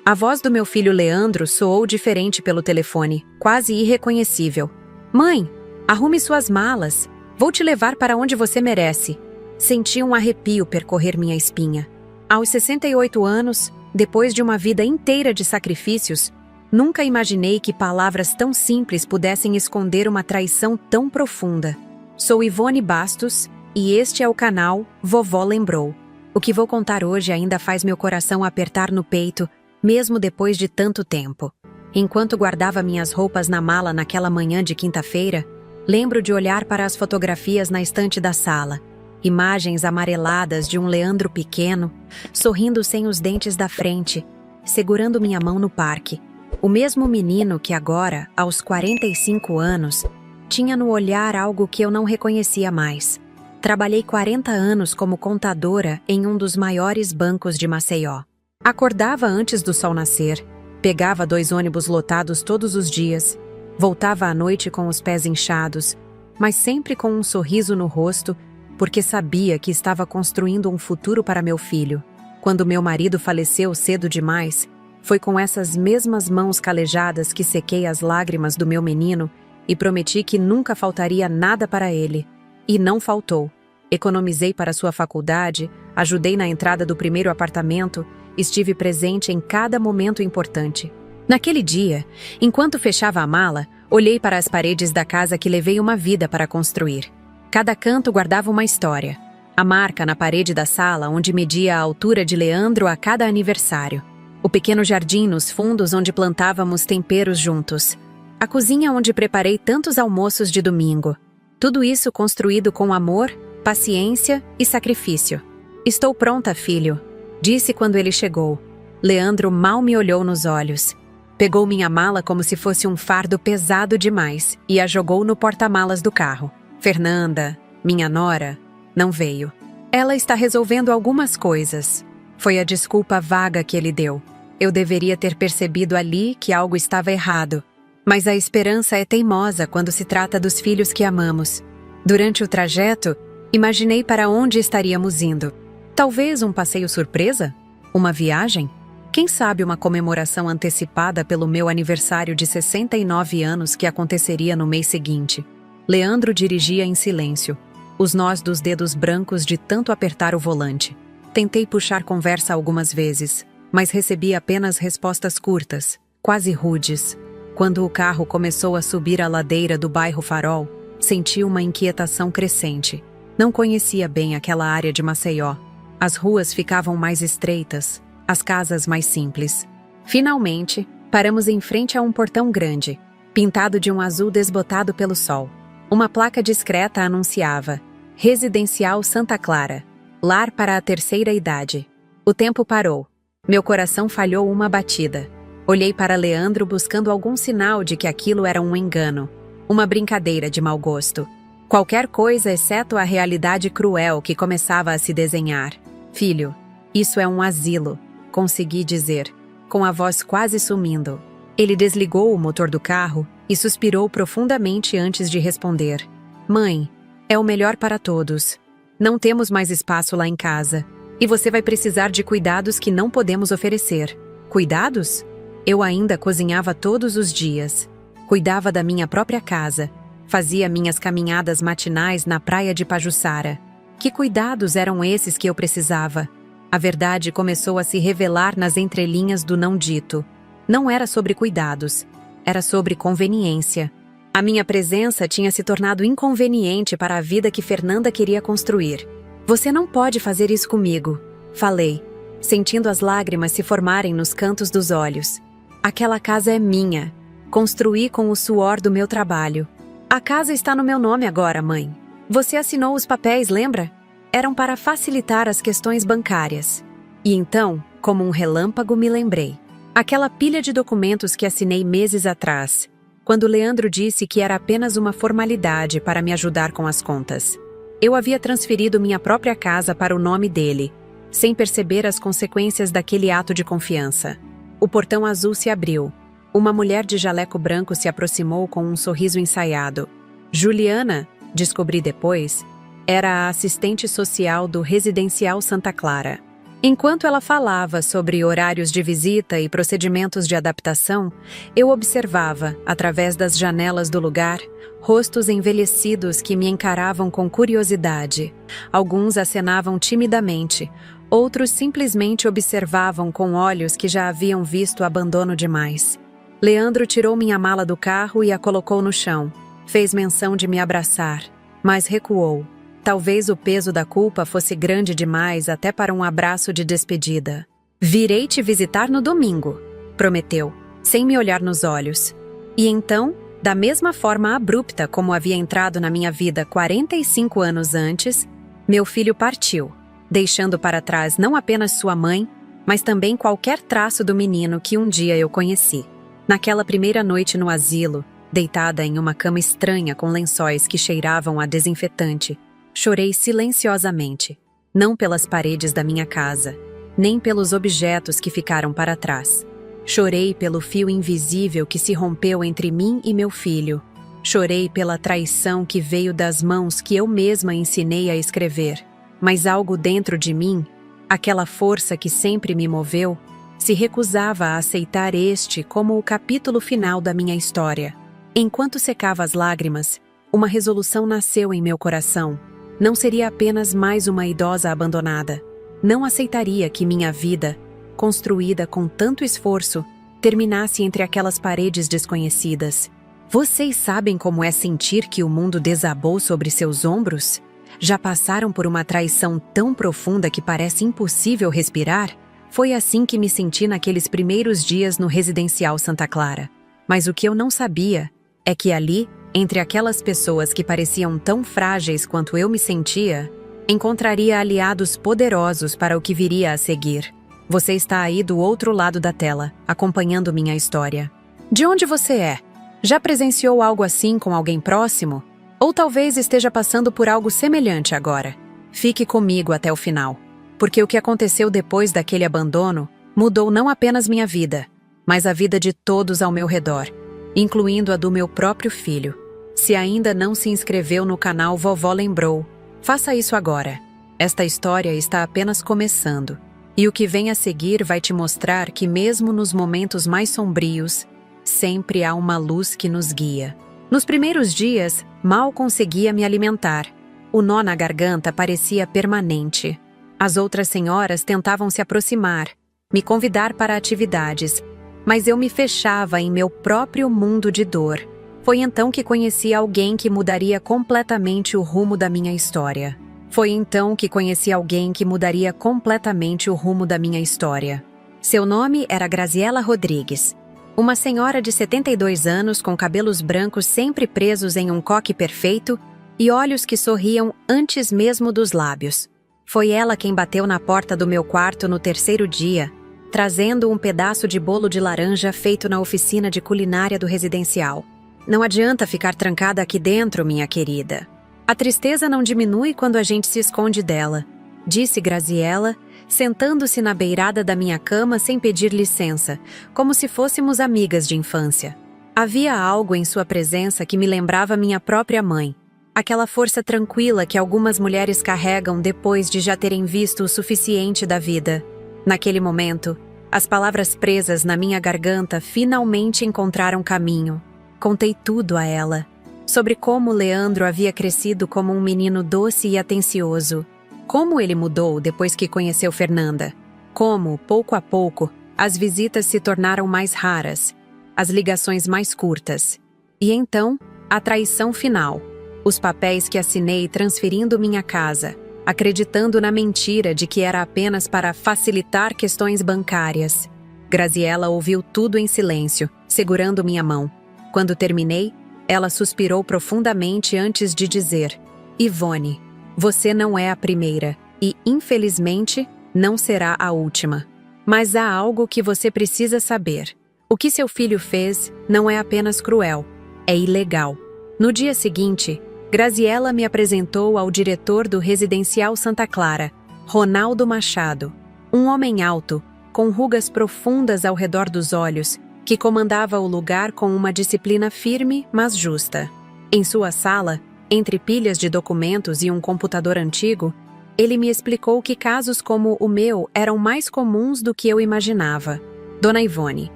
A voz do meu filho Leandro soou diferente pelo telefone, quase irreconhecível. Mãe, arrume suas malas. Vou te levar para onde você merece. Senti um arrepio percorrer minha espinha. Aos 68 anos, depois de uma vida inteira de sacrifícios, nunca imaginei que palavras tão simples pudessem esconder uma traição tão profunda. Sou Ivone Bastos e este é o canal Vovó Lembrou. O que vou contar hoje ainda faz meu coração apertar no peito, mesmo depois de tanto tempo. Enquanto guardava minhas roupas na mala naquela manhã de quinta-feira, lembro de olhar para as fotografias na estante da sala. Imagens amareladas de um Leandro pequeno, sorrindo sem os dentes da frente, segurando minha mão no parque. O mesmo menino que agora, aos 45 anos, tinha no olhar algo que eu não reconhecia mais. Trabalhei 40 anos como contadora em um dos maiores bancos de Maceió. Acordava antes do sol nascer, pegava 2 ônibus lotados todos os dias, voltava à noite com os pés inchados, mas sempre com um sorriso no rosto, porque sabia que estava construindo um futuro para meu filho. Quando meu marido faleceu cedo demais, foi com essas mesmas mãos calejadas que sequei as lágrimas do meu menino e prometi que nunca faltaria nada para ele. E não faltou. Economizei para sua faculdade, ajudei na entrada do primeiro apartamento, estive presente em cada momento importante. Naquele dia, enquanto fechava a mala, olhei para as paredes da casa que levei uma vida para construir. Cada canto guardava uma história. A marca na parede da sala onde media a altura de Leandro a cada aniversário. O pequeno jardim nos fundos onde plantávamos temperos juntos. A cozinha onde preparei tantos almoços de domingo. Tudo isso construído com amor, paciência e sacrifício. Estou pronta, filho, disse quando ele chegou. Leandro mal me olhou nos olhos. Pegou minha mala como se fosse um fardo pesado demais e a jogou no porta-malas do carro. Fernanda, minha nora, não veio. Ela está resolvendo algumas coisas. Foi a desculpa vaga que ele deu. Eu deveria ter percebido ali que algo estava errado. Mas a esperança é teimosa quando se trata dos filhos que amamos. Durante o trajeto, imaginei para onde estaríamos indo. Talvez um passeio surpresa? Uma viagem? Quem sabe uma comemoração antecipada pelo meu aniversário de 69 anos que aconteceria no mês seguinte. Leandro dirigia em silêncio, os nós dos dedos brancos de tanto apertar o volante. Tentei puxar conversa algumas vezes, mas recebi apenas respostas curtas, quase rudes. Quando o carro começou a subir a ladeira do bairro Farol, senti uma inquietação crescente. Não conhecia bem aquela área de Maceió. As ruas ficavam mais estreitas, as casas mais simples. Finalmente, paramos em frente a um portão grande, pintado de um azul desbotado pelo sol. Uma placa discreta anunciava: Residencial Santa Clara, lar para a terceira idade. O tempo parou. Meu coração falhou uma batida. Olhei para Leandro buscando algum sinal de que aquilo era um engano, uma brincadeira de mau gosto. Qualquer coisa exceto a realidade cruel que começava a se desenhar. Filho, isso é um asilo, consegui dizer, com a voz quase sumindo. Ele desligou o motor do carro e suspirou profundamente antes de responder. Mãe, é o melhor para todos. Não temos mais espaço lá em casa. E você vai precisar de cuidados que não podemos oferecer. Cuidados? Eu ainda cozinhava todos os dias. Cuidava da minha própria casa. Fazia minhas caminhadas matinais na praia de Pajuçara. Que cuidados eram esses que eu precisava? A verdade começou a se revelar nas entrelinhas do não dito. Não era sobre cuidados. Era sobre conveniência. A minha presença tinha se tornado inconveniente para a vida que Fernanda queria construir. Você não pode fazer isso comigo, falei, sentindo as lágrimas se formarem nos cantos dos olhos. Aquela casa é minha. Construí com o suor do meu trabalho. A casa está no meu nome agora, mãe. Você assinou os papéis, lembra? Eram para facilitar as questões bancárias. E então, como um relâmpago, me lembrei. Aquela pilha de documentos que assinei meses atrás, quando Leandro disse que era apenas uma formalidade para me ajudar com as contas. Eu havia transferido minha própria casa para o nome dele, sem perceber as consequências daquele ato de confiança. O portão azul se abriu. Uma mulher de jaleco branco se aproximou com um sorriso ensaiado. Juliana, descobri depois, era a assistente social do Residencial Santa Clara. Enquanto ela falava sobre horários de visita e procedimentos de adaptação, eu observava, através das janelas do lugar, rostos envelhecidos que me encaravam com curiosidade. Alguns acenavam timidamente, outros simplesmente observavam com olhos que já haviam visto abandono demais. Leandro tirou minha mala do carro e a colocou no chão. Fez menção de me abraçar, mas recuou. Talvez o peso da culpa fosse grande demais até para um abraço de despedida. "Virei te visitar no domingo", prometeu, sem me olhar nos olhos. E então, da mesma forma abrupta como havia entrado na minha vida 45 anos antes, meu filho partiu, deixando para trás não apenas sua mãe, mas também qualquer traço do menino que um dia eu conheci. Naquela primeira noite no asilo, deitada em uma cama estranha com lençóis que cheiravam a desinfetante, chorei silenciosamente, não pelas paredes da minha casa, nem pelos objetos que ficaram para trás. Chorei pelo fio invisível que se rompeu entre mim e meu filho. Chorei pela traição que veio das mãos que eu mesma ensinei a escrever. Mas algo dentro de mim, aquela força que sempre me moveu, se recusava a aceitar este como o capítulo final da minha história. Enquanto secava as lágrimas, uma resolução nasceu em meu coração. Não seria apenas mais uma idosa abandonada. Não aceitaria que minha vida, construída com tanto esforço, terminasse entre aquelas paredes desconhecidas. Vocês sabem como é sentir que o mundo desabou sobre seus ombros? Já passaram por uma traição tão profunda que parece impossível respirar? Foi assim que me senti naqueles primeiros dias no Residencial Santa Clara. Mas o que eu não sabia é que ali, entre aquelas pessoas que pareciam tão frágeis quanto eu me sentia, encontraria aliados poderosos para o que viria a seguir. Você está aí do outro lado da tela, acompanhando minha história. De onde você é? Já presenciou algo assim com alguém próximo? Ou talvez esteja passando por algo semelhante agora? Fique comigo até o final, porque o que aconteceu depois daquele abandono mudou não apenas minha vida, mas a vida de todos ao meu redor, incluindo a do meu próprio filho. Se ainda não se inscreveu no canal Vovó Lembrou, faça isso agora. Esta história está apenas começando, e o que vem a seguir vai te mostrar que mesmo nos momentos mais sombrios, sempre há uma luz que nos guia. Nos primeiros dias, mal conseguia me alimentar. O nó na garganta parecia permanente. As outras senhoras tentavam se aproximar, me convidar para atividades, mas eu me fechava em meu próprio mundo de dor. Foi então que conheci alguém que mudaria completamente o rumo da minha história. Seu nome era Graziela Rodrigues. Uma senhora de 72 anos com cabelos brancos sempre presos em um coque perfeito e olhos que sorriam antes mesmo dos lábios. Foi ela quem bateu na porta do meu quarto no terceiro dia, trazendo um pedaço de bolo de laranja feito na oficina de culinária do residencial. "Não adianta ficar trancada aqui dentro, minha querida. A tristeza não diminui quando a gente se esconde dela", disse Graziela, sentando-se na beirada da minha cama sem pedir licença, como se fôssemos amigas de infância. Havia algo em sua presença que me lembrava minha própria mãe, aquela força tranquila que algumas mulheres carregam depois de já terem visto o suficiente da vida. Naquele momento, as palavras presas na minha garganta finalmente encontraram caminho. Contei tudo a ela, sobre como Leandro havia crescido como um menino doce e atencioso, como ele mudou depois que conheceu Fernanda, como, pouco a pouco, as visitas se tornaram mais raras, as ligações mais curtas. E então, a traição final, os papéis que assinei transferindo minha casa, acreditando na mentira de que era apenas para facilitar questões bancárias. Graziela ouviu tudo em silêncio, segurando minha mão. Quando terminei, ela suspirou profundamente antes de dizer: "Ivone, você não é a primeira e, infelizmente, não será a última. Mas há algo que você precisa saber. O que seu filho fez não é apenas cruel, é ilegal." No dia seguinte, Graziela me apresentou ao diretor do Residencial Santa Clara, Ronaldo Machado, um homem alto, com rugas profundas ao redor dos olhos, que comandava o lugar com uma disciplina firme, mas justa. Em sua sala, entre pilhas de documentos e um computador antigo, Ele me explicou que casos como o meu eram mais comuns do que eu imaginava. Dona Ivone,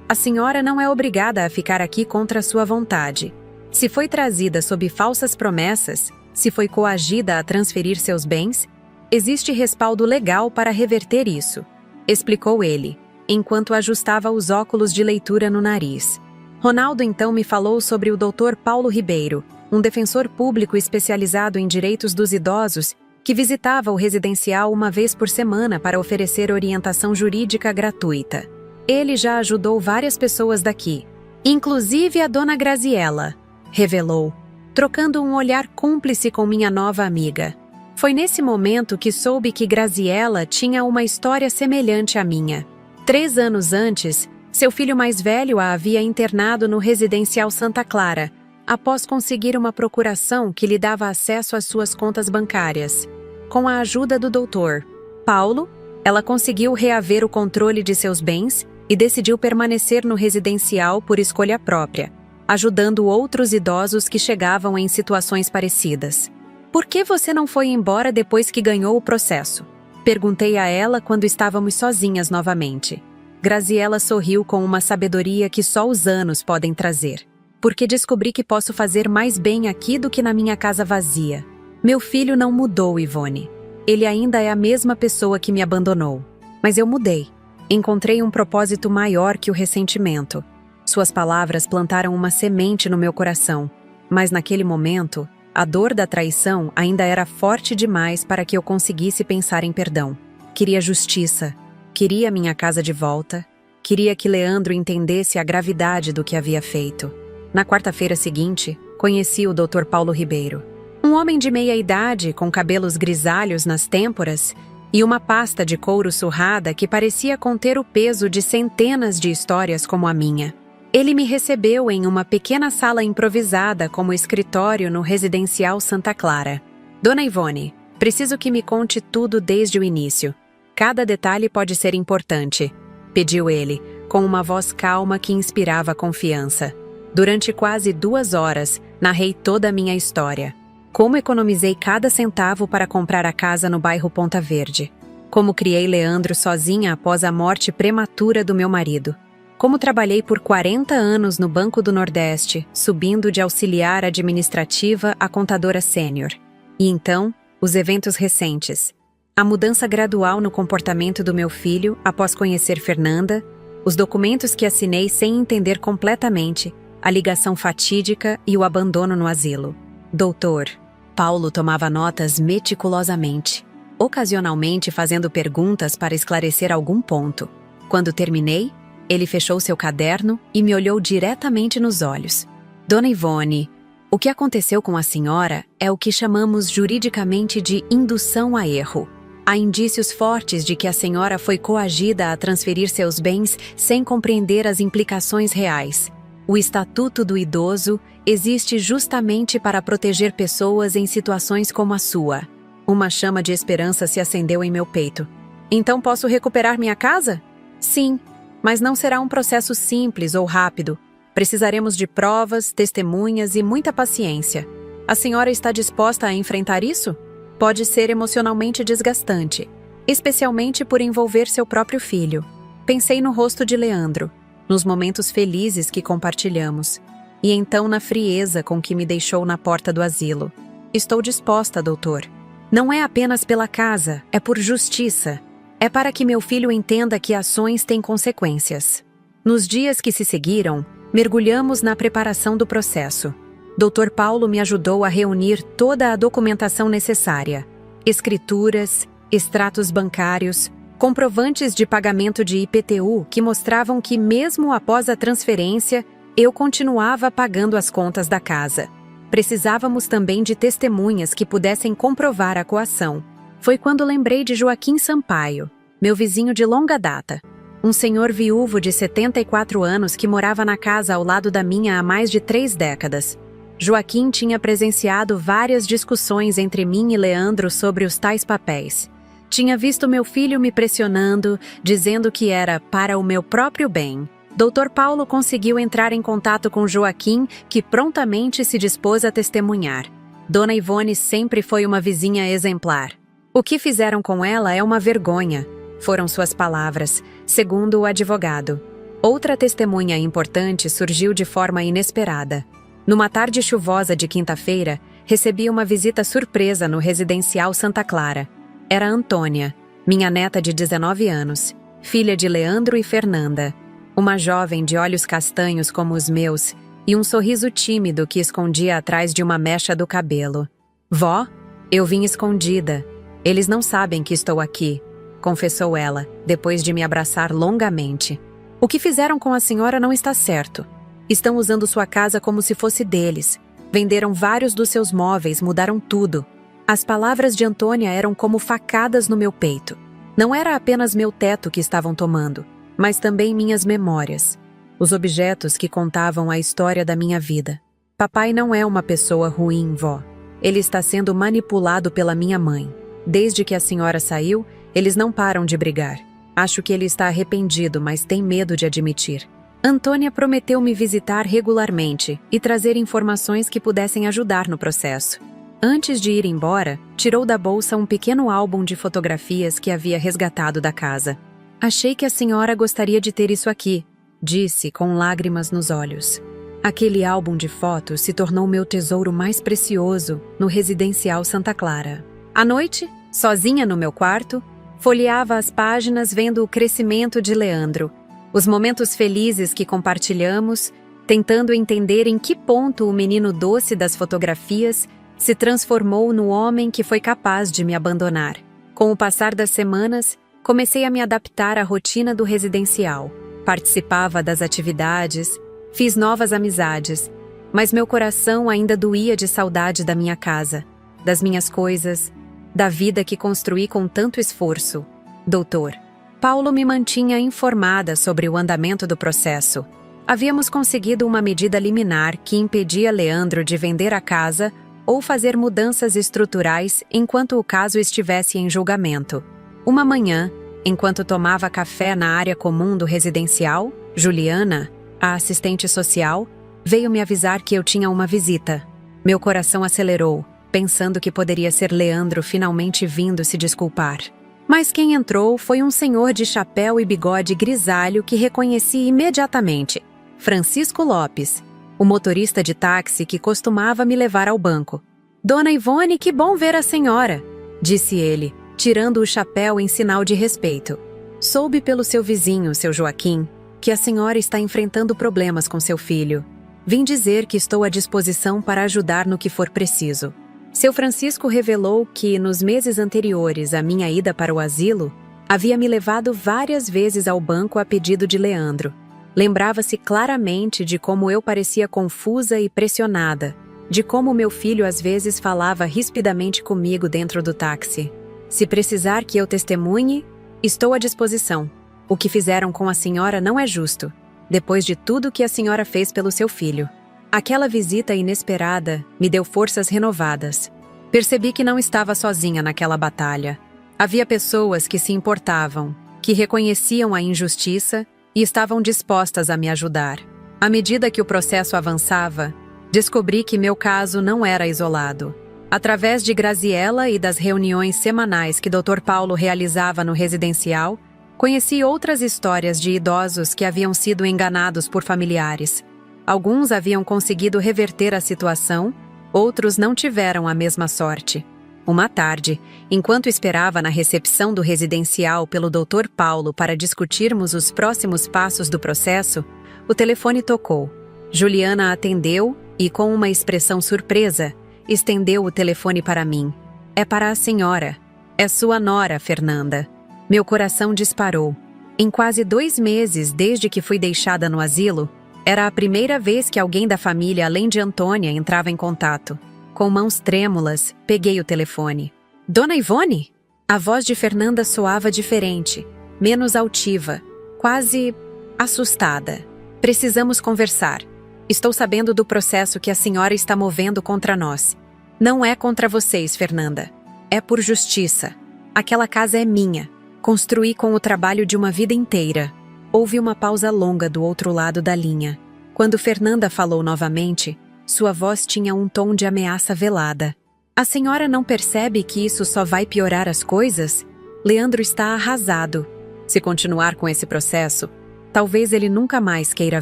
a senhora não é obrigada a ficar aqui contra sua vontade. Se foi trazida sob falsas promessas, se foi coagida a transferir seus bens, existe respaldo legal para reverter isso, explicou ele, enquanto ajustava os óculos de leitura no nariz. Ronaldo então me falou sobre o Dr. Paulo Ribeiro, um defensor público especializado em direitos dos idosos que visitava o residencial uma vez por semana para oferecer orientação jurídica gratuita. Ele já ajudou várias pessoas daqui, inclusive a dona Graziella, revelou, trocando um olhar cúmplice com minha nova amiga. Foi nesse momento que soube que Graziella tinha uma história semelhante à minha. 3 anos antes, seu filho mais velho a havia internado no residencial Santa Clara, após conseguir uma procuração que lhe dava acesso às suas contas bancárias. Com a ajuda do Dr. Paulo, ela conseguiu reaver o controle de seus bens e decidiu permanecer no residencial por escolha própria, ajudando outros idosos que chegavam em situações parecidas. Por que você não foi embora depois que ganhou o processo? Perguntei a ela quando estávamos sozinhas novamente. Graziella sorriu com uma sabedoria que só os anos podem trazer. Porque descobri que posso fazer mais bem aqui do que na minha casa vazia. Meu filho não mudou, Ivone. Ele ainda é a mesma pessoa que me abandonou. Mas eu mudei. Encontrei um propósito maior que o ressentimento. Suas palavras plantaram uma semente no meu coração. Mas naquele momento, a dor da traição ainda era forte demais para que eu conseguisse pensar em perdão. Queria justiça. Queria minha casa de volta. Queria que Leandro entendesse a gravidade do que havia feito. Na quarta-feira seguinte, conheci o Dr. Paulo Ribeiro. Um homem de meia idade, com cabelos grisalhos nas têmporas e uma pasta de couro surrada que parecia conter o peso de centenas de histórias como a minha. Ele me recebeu em uma pequena sala improvisada como escritório no residencial Santa Clara. Dona Ivone, preciso que me conte tudo desde o início. Cada detalhe pode ser importante, pediu ele, com uma voz calma que inspirava confiança. Durante quase 2 horas, narrei toda a minha história. Como economizei cada centavo para comprar a casa no bairro Ponta Verde. Como criei Leandro sozinha após a morte prematura do meu marido. Como trabalhei por 40 anos no Banco do Nordeste, subindo de auxiliar administrativa a contadora sênior. E então, os eventos recentes. A mudança gradual no comportamento do meu filho após conhecer Fernanda, os documentos que assinei sem entender completamente, a ligação fatídica e o abandono no asilo. Doutor Paulo tomava notas meticulosamente, ocasionalmente fazendo perguntas para esclarecer algum ponto. Quando terminei, ele fechou seu caderno e me olhou diretamente nos olhos. Dona Ivone, o que aconteceu com a senhora é o que chamamos juridicamente de indução a erro. Há indícios fortes de que a senhora foi coagida a transferir seus bens sem compreender as implicações reais. O Estatuto do Idoso existe justamente para proteger pessoas em situações como a sua. Uma chama de esperança se acendeu em meu peito. Então posso recuperar minha casa? Sim, mas não será um processo simples ou rápido. Precisaremos de provas, testemunhas e muita paciência. A senhora está disposta a enfrentar isso? Pode ser emocionalmente desgastante, especialmente por envolver seu próprio filho. Pensei no rosto de Leandro, nos momentos felizes que compartilhamos, e então na frieza com que me deixou na porta do asilo. Estou disposta, doutor. Não é apenas pela casa, é por justiça. É para que meu filho entenda que ações têm consequências. Nos dias que se seguiram, mergulhamos na preparação do processo. Dr. Paulo me ajudou a reunir toda a documentação necessária. Escrituras, extratos bancários, comprovantes de pagamento de IPTU que mostravam que mesmo após a transferência, eu continuava pagando as contas da casa. Precisávamos também de testemunhas que pudessem comprovar a coação. Foi quando lembrei de Joaquim Sampaio, meu vizinho de longa data. Um senhor viúvo de 74 anos que morava na casa ao lado da minha há mais de 3 décadas. Joaquim tinha presenciado várias discussões entre mim e Leandro sobre os tais papéis. Tinha visto meu filho me pressionando, dizendo que era para o meu próprio bem. Dr. Paulo conseguiu entrar em contato com Joaquim, que prontamente se dispôs a testemunhar. Dona Ivone sempre foi uma vizinha exemplar. O que fizeram com ela é uma vergonha, foram suas palavras, segundo o advogado. Outra testemunha importante surgiu de forma inesperada. Numa tarde chuvosa de quinta-feira, recebi uma visita surpresa no residencial Santa Clara. Era Antônia, minha neta de 19 anos, filha de Leandro e Fernanda. Uma jovem de olhos castanhos como os meus e um sorriso tímido que escondia atrás de uma mecha do cabelo. Vó, eu vim escondida. Eles não sabem que estou aqui, confessou ela, depois de me abraçar longamente. O que fizeram com a senhora não está certo. Estão usando sua casa como se fosse deles. Venderam vários dos seus móveis, mudaram tudo. As palavras de Antônia eram como facadas no meu peito. Não era apenas meu teto que estavam tomando, mas também minhas memórias. Os objetos que contavam a história da minha vida. Papai não é uma pessoa ruim, vó. Ele está sendo manipulado pela minha mãe. Desde que a senhora saiu, eles não param de brigar. Acho que ele está arrependido, mas tem medo de admitir. Antônia prometeu me visitar regularmente e trazer informações que pudessem ajudar no processo. Antes de ir embora, tirou da bolsa um pequeno álbum de fotografias que havia resgatado da casa. Achei que a senhora gostaria de ter isso aqui, disse com lágrimas nos olhos. Aquele álbum de fotos se tornou meu tesouro mais precioso no residencial Santa Clara. À noite, sozinha no meu quarto, folheava as páginas vendo o crescimento de Leandro, os momentos felizes que compartilhamos, tentando entender em que ponto o menino doce das fotografias se transformou no homem que foi capaz de me abandonar. Com o passar das semanas, comecei a me adaptar à rotina do residencial. Participava das atividades, fiz novas amizades, mas meu coração ainda doía de saudade da minha casa, das minhas coisas, da vida que construí com tanto esforço. Doutor, Paulo me mantinha informada sobre o andamento do processo. Havíamos conseguido uma medida liminar que impedia Leandro de vender a casa ou fazer mudanças estruturais enquanto o caso estivesse em julgamento. Uma manhã, enquanto tomava café na área comum do residencial, Juliana, a assistente social, veio me avisar que eu tinha uma visita. Meu coração acelerou, pensando que poderia ser Leandro finalmente vindo se desculpar. Mas quem entrou foi um senhor de chapéu e bigode grisalho que reconheci imediatamente. Francisco Lopes, o motorista de táxi que costumava me levar ao banco. Dona Ivone, que bom ver a senhora, disse ele, tirando o chapéu em sinal de respeito. Soube pelo seu vizinho, seu Joaquim, que a senhora está enfrentando problemas com seu filho. Vim dizer que estou à disposição para ajudar no que for preciso. Seu Francisco revelou que, nos meses anteriores à minha ida para o asilo, havia me levado várias vezes ao banco a pedido de Leandro. Lembrava-se claramente de como eu parecia confusa e pressionada, de como meu filho às vezes falava rispidamente comigo dentro do táxi. Se precisar que eu testemunhe, estou à disposição. O que fizeram com a senhora não é justo, depois de tudo que a senhora fez pelo seu filho. Aquela visita inesperada me deu forças renovadas. Percebi que não estava sozinha naquela batalha. Havia pessoas que se importavam, que reconheciam a injustiça e estavam dispostas a me ajudar. À medida que o processo avançava, descobri que meu caso não era isolado. Através de Graziella e das reuniões semanais que Dr. Paulo realizava no residencial, conheci outras histórias de idosos que haviam sido enganados por familiares. Alguns haviam conseguido reverter a situação, outros não tiveram a mesma sorte. Uma tarde, enquanto esperava na recepção do residencial pelo Dr. Paulo para discutirmos os próximos passos do processo, o telefone tocou. Juliana atendeu e, com uma expressão surpresa, estendeu o telefone para mim. É para a senhora. É sua nora, Fernanda. Meu coração disparou. Em quase 2 meses desde que fui deixada no asilo, era a primeira vez que alguém da família, além de Antônia, entrava em contato. Com mãos trêmulas, peguei o telefone. Dona Ivone? A voz de Fernanda soava diferente, menos altiva, quase assustada. Precisamos conversar. Estou sabendo do processo que a senhora está movendo contra nós. Não é contra vocês, Fernanda. É por justiça. Aquela casa é minha. Construí com o trabalho de uma vida inteira. Houve uma pausa longa do outro lado da linha. Quando Fernanda falou novamente, sua voz tinha um tom de ameaça velada. A senhora não percebe que isso só vai piorar as coisas? Leandro está arrasado. Se continuar com esse processo, talvez ele nunca mais queira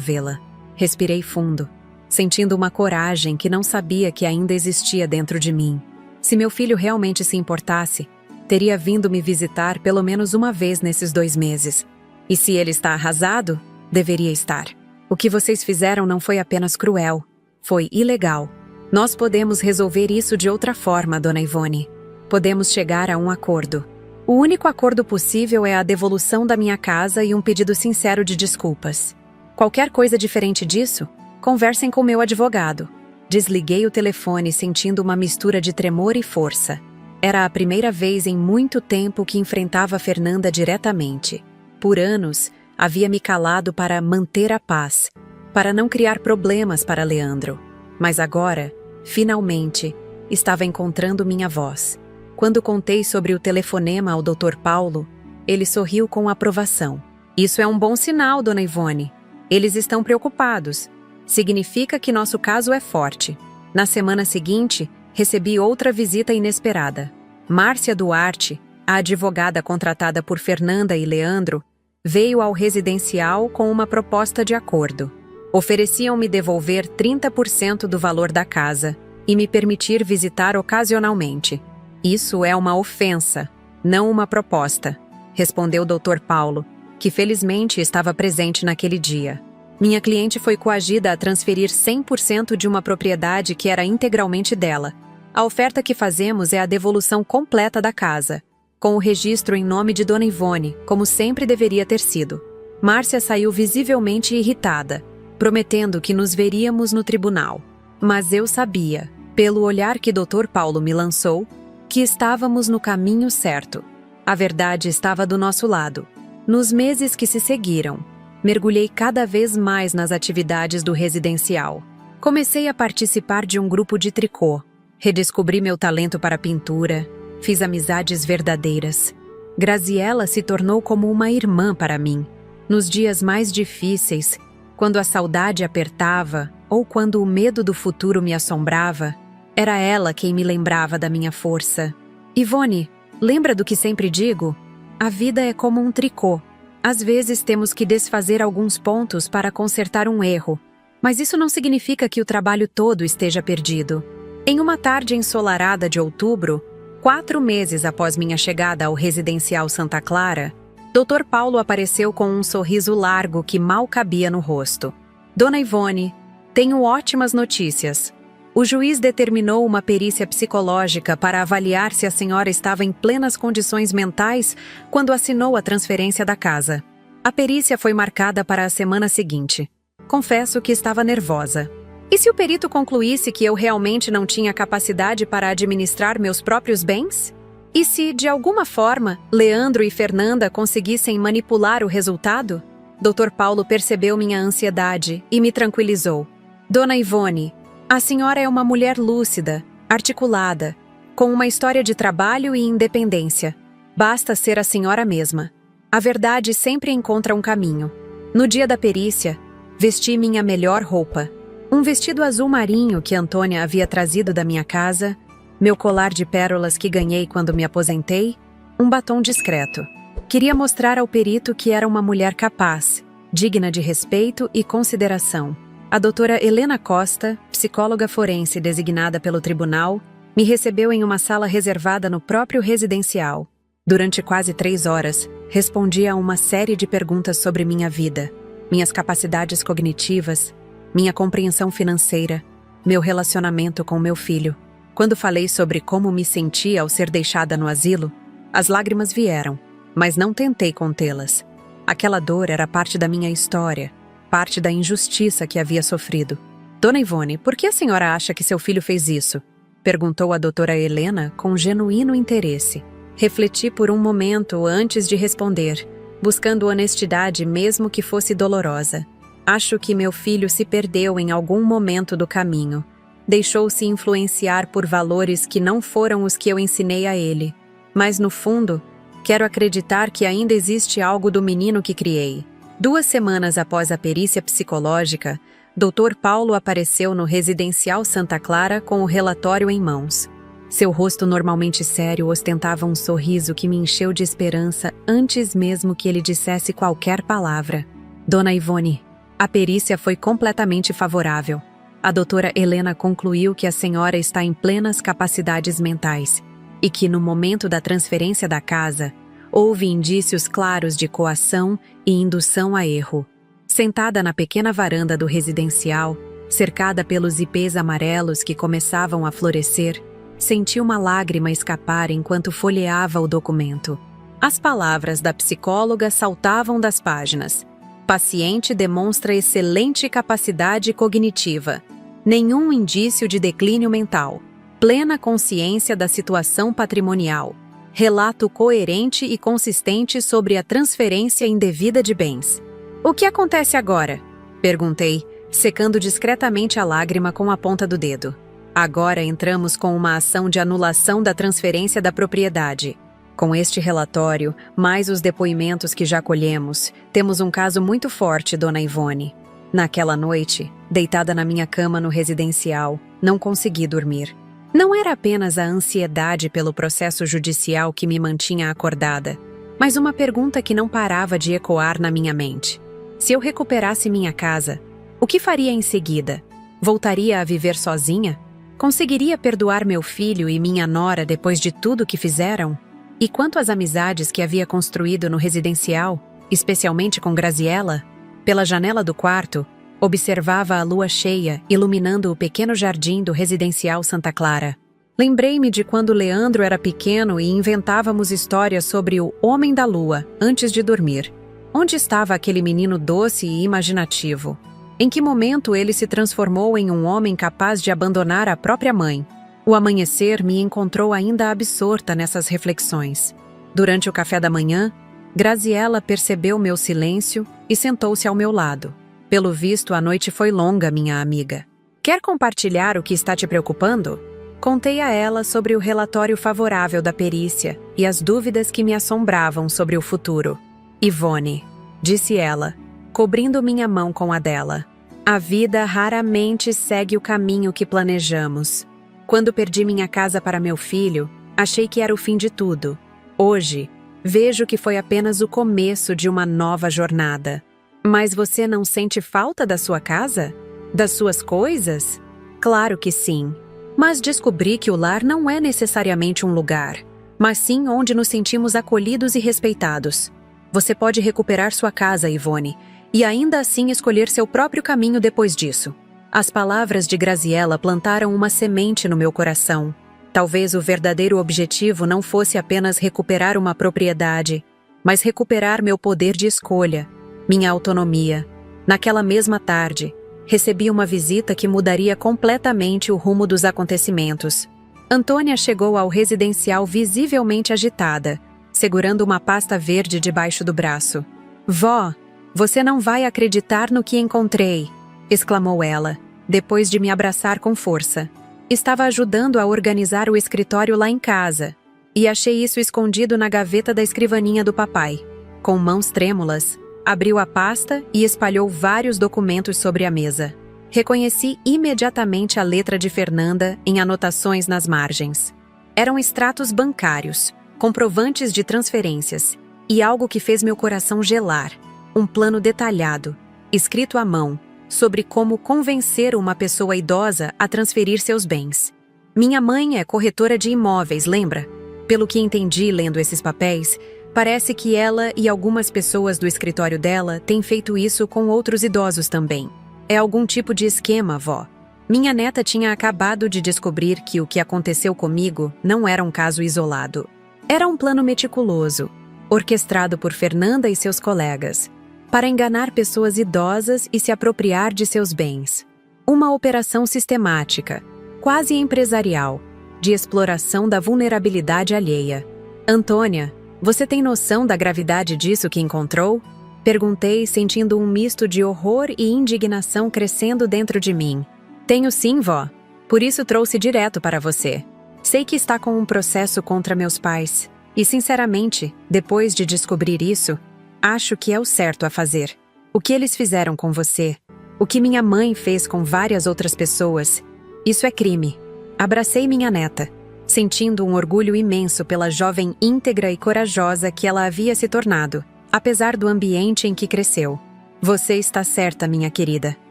vê-la. Respirei fundo, sentindo uma coragem que não sabia que ainda existia dentro de mim. Se meu filho realmente se importasse, teria vindo me visitar pelo menos uma vez nesses 2 meses. E se ele está arrasado, deveria estar. O que vocês fizeram não foi apenas cruel, foi ilegal. Nós podemos resolver isso de outra forma, Dona Ivone. Podemos chegar a um acordo. O único acordo possível é a devolução da minha casa e um pedido sincero de desculpas. Qualquer coisa diferente disso, conversem com meu advogado. Desliguei o telefone sentindo uma mistura de tremor e força. Era a primeira vez em muito tempo que enfrentava Fernanda diretamente. Por anos, havia me calado para manter a paz, para não criar problemas para Leandro. Mas agora, finalmente, estava encontrando minha voz. Quando contei sobre o telefonema ao Dr. Paulo, ele sorriu com aprovação. Isso é um bom sinal, Dona Ivone. Eles estão preocupados. Significa que nosso caso é forte. Na semana seguinte, recebi outra visita inesperada. Márcia Duarte, a advogada contratada por Fernanda e Leandro, veio ao residencial com uma proposta de acordo. Ofereciam-me devolver 30% do valor da casa e me permitir visitar ocasionalmente. Isso é uma ofensa, não uma proposta, respondeu o Dr. Paulo, que felizmente estava presente naquele dia. Minha cliente foi coagida a transferir 100% de uma propriedade que era integralmente dela. A oferta que fazemos é a devolução completa da casa, com o registro em nome de Dona Ivone, como sempre deveria ter sido. Márcia saiu visivelmente irritada, prometendo que nos veríamos no tribunal. Mas eu sabia, pelo olhar que Dr. Paulo me lançou, que estávamos no caminho certo. A verdade estava do nosso lado. Nos meses que se seguiram, mergulhei cada vez mais nas atividades do residencial. Comecei a participar de um grupo de tricô, redescobri meu talento para pintura, fiz amizades verdadeiras. Graziela se tornou como uma irmã para mim. Nos dias mais difíceis, quando a saudade apertava ou quando o medo do futuro me assombrava, era ela quem me lembrava da minha força. Ivone, lembra do que sempre digo? A vida é como um tricô. Às vezes temos que desfazer alguns pontos para consertar um erro, mas isso não significa que o trabalho todo esteja perdido. Em uma tarde ensolarada de outubro, 4 meses após minha chegada ao residencial Santa Clara, Dr. Paulo apareceu com um sorriso largo que mal cabia no rosto. Dona Ivone, tenho ótimas notícias. O juiz determinou uma perícia psicológica para avaliar se a senhora estava em plenas condições mentais quando assinou a transferência da casa. A perícia foi marcada para a semana seguinte. Confesso que estava nervosa. E se o perito concluísse que eu realmente não tinha capacidade para administrar meus próprios bens? E se, de alguma forma, Leandro e Fernanda conseguissem manipular o resultado? Dr. Paulo percebeu minha ansiedade e me tranquilizou. Dona Ivone, a senhora é uma mulher lúcida, articulada, com uma história de trabalho e independência. Basta ser a senhora mesma. A verdade sempre encontra um caminho. No dia da perícia, vesti minha melhor roupa. Um vestido azul marinho que Antônia havia trazido da minha casa, meu colar de pérolas que ganhei quando me aposentei, um batom discreto. Queria mostrar ao perito que era uma mulher capaz, digna de respeito e consideração. A doutora Helena Costa, psicóloga forense designada pelo tribunal, me recebeu em uma sala reservada no próprio residencial. Durante quase 3 horas, respondi a uma série de perguntas sobre minha vida, minhas capacidades cognitivas, minha compreensão financeira, meu relacionamento com meu filho. Quando falei sobre como me sentia ao ser deixada no asilo, as lágrimas vieram, mas não tentei contê-las. Aquela dor era parte da minha história, parte da injustiça que havia sofrido. Dona Ivone, por que a senhora acha que seu filho fez isso? Perguntou a doutora Helena com genuíno interesse. Refleti por um momento antes de responder, buscando honestidade mesmo que fosse dolorosa. Acho que meu filho se perdeu em algum momento do caminho. Deixou-se influenciar por valores que não foram os que eu ensinei a ele. Mas, no fundo, quero acreditar que ainda existe algo do menino que criei. 2 semanas após a perícia psicológica, Dr. Paulo apareceu no residencial Santa Clara com o relatório em mãos. Seu rosto normalmente sério ostentava um sorriso que me encheu de esperança antes mesmo que ele dissesse qualquer palavra. Dona Ivone, a perícia foi completamente favorável. A doutora Helena concluiu que a senhora está em plenas capacidades mentais e que, no momento da transferência da casa, houve indícios claros de coação e indução a erro. Sentada na pequena varanda do residencial, cercada pelos ipês amarelos que começavam a florescer, senti uma lágrima escapar enquanto folheava o documento. As palavras da psicóloga saltavam das páginas. Paciente demonstra excelente capacidade cognitiva. Nenhum indício de declínio mental. Plena consciência da situação patrimonial. Relato coerente e consistente sobre a transferência indevida de bens. O que acontece agora? Perguntei, secando discretamente a lágrima com a ponta do dedo. Agora entramos com uma ação de anulação da transferência da propriedade. Com este relatório, mais os depoimentos que já colhemos, temos um caso muito forte, Dona Ivone. Naquela noite, deitada na minha cama no residencial, não consegui dormir. Não era apenas a ansiedade pelo processo judicial que me mantinha acordada, mas uma pergunta que não parava de ecoar na minha mente. Se eu recuperasse minha casa, o que faria em seguida? Voltaria a viver sozinha? Conseguiria perdoar meu filho e minha nora depois de tudo que fizeram? E quanto às amizades que havia construído no residencial, especialmente com Graziella? Pela janela do quarto, observava a lua cheia iluminando o pequeno jardim do residencial Santa Clara. Lembrei-me de quando Leandro era pequeno e inventávamos histórias sobre o Homem da Lua antes de dormir. Onde estava aquele menino doce e imaginativo? Em que momento ele se transformou em um homem capaz de abandonar a própria mãe? O amanhecer me encontrou ainda absorta nessas reflexões. Durante o café da manhã, Graziella percebeu meu silêncio e sentou-se ao meu lado. Pelo visto, a noite foi longa, minha amiga. Quer compartilhar o que está te preocupando? Contei a ela sobre o relatório favorável da perícia e as dúvidas que me assombravam sobre o futuro. Ivone, disse ela, cobrindo minha mão com a dela. A vida raramente segue o caminho que planejamos. Quando perdi minha casa para meu filho, achei que era o fim de tudo. Hoje, vejo que foi apenas o começo de uma nova jornada. Mas você não sente falta da sua casa? Das suas coisas? Claro que sim. Mas descobri que o lar não é necessariamente um lugar, mas sim onde nos sentimos acolhidos e respeitados. Você pode recuperar sua casa, Ivone, e ainda assim escolher seu próprio caminho depois disso. As palavras de Graziella plantaram uma semente no meu coração. Talvez o verdadeiro objetivo não fosse apenas recuperar uma propriedade, mas recuperar meu poder de escolha, minha autonomia. Naquela mesma tarde, recebi uma visita que mudaria completamente o rumo dos acontecimentos. Antônia chegou ao residencial visivelmente agitada, segurando uma pasta verde debaixo do braço. Vó, você não vai acreditar no que encontrei, exclamou ela, depois de me abraçar com força. Estava ajudando a organizar o escritório lá em casa, e achei isso escondido na gaveta da escrivaninha do papai. Com mãos trêmulas, abriu a pasta e espalhou vários documentos sobre a mesa. Reconheci imediatamente a letra de Fernanda em anotações nas margens. Eram extratos bancários, comprovantes de transferências, e algo que fez meu coração gelar. Um plano detalhado, escrito à mão, sobre como convencer uma pessoa idosa a transferir seus bens. Minha mãe é corretora de imóveis, lembra? Pelo que entendi lendo esses papéis, parece que ela e algumas pessoas do escritório dela têm feito isso com outros idosos também. É algum tipo de esquema, vó. Minha neta tinha acabado de descobrir que o que aconteceu comigo não era um caso isolado. Era um plano meticuloso, orquestrado por Fernanda e seus colegas, para enganar pessoas idosas e se apropriar de seus bens. Uma operação sistemática, quase empresarial, de exploração da vulnerabilidade alheia. Antônia, você tem noção da gravidade disso que encontrou? Perguntei, sentindo um misto de horror e indignação crescendo dentro de mim. Tenho sim, vó. Por isso trouxe direto para você. Sei que está com um processo contra meus pais. E, sinceramente, depois de descobrir isso, acho que é o certo a fazer. O que eles fizeram com você, o que minha mãe fez com várias outras pessoas, isso é crime. Abracei minha neta. sentindo um orgulho imenso pela jovem íntegra e corajosa que ela havia se tornado, apesar do ambiente em que cresceu. Você está certa, minha querida.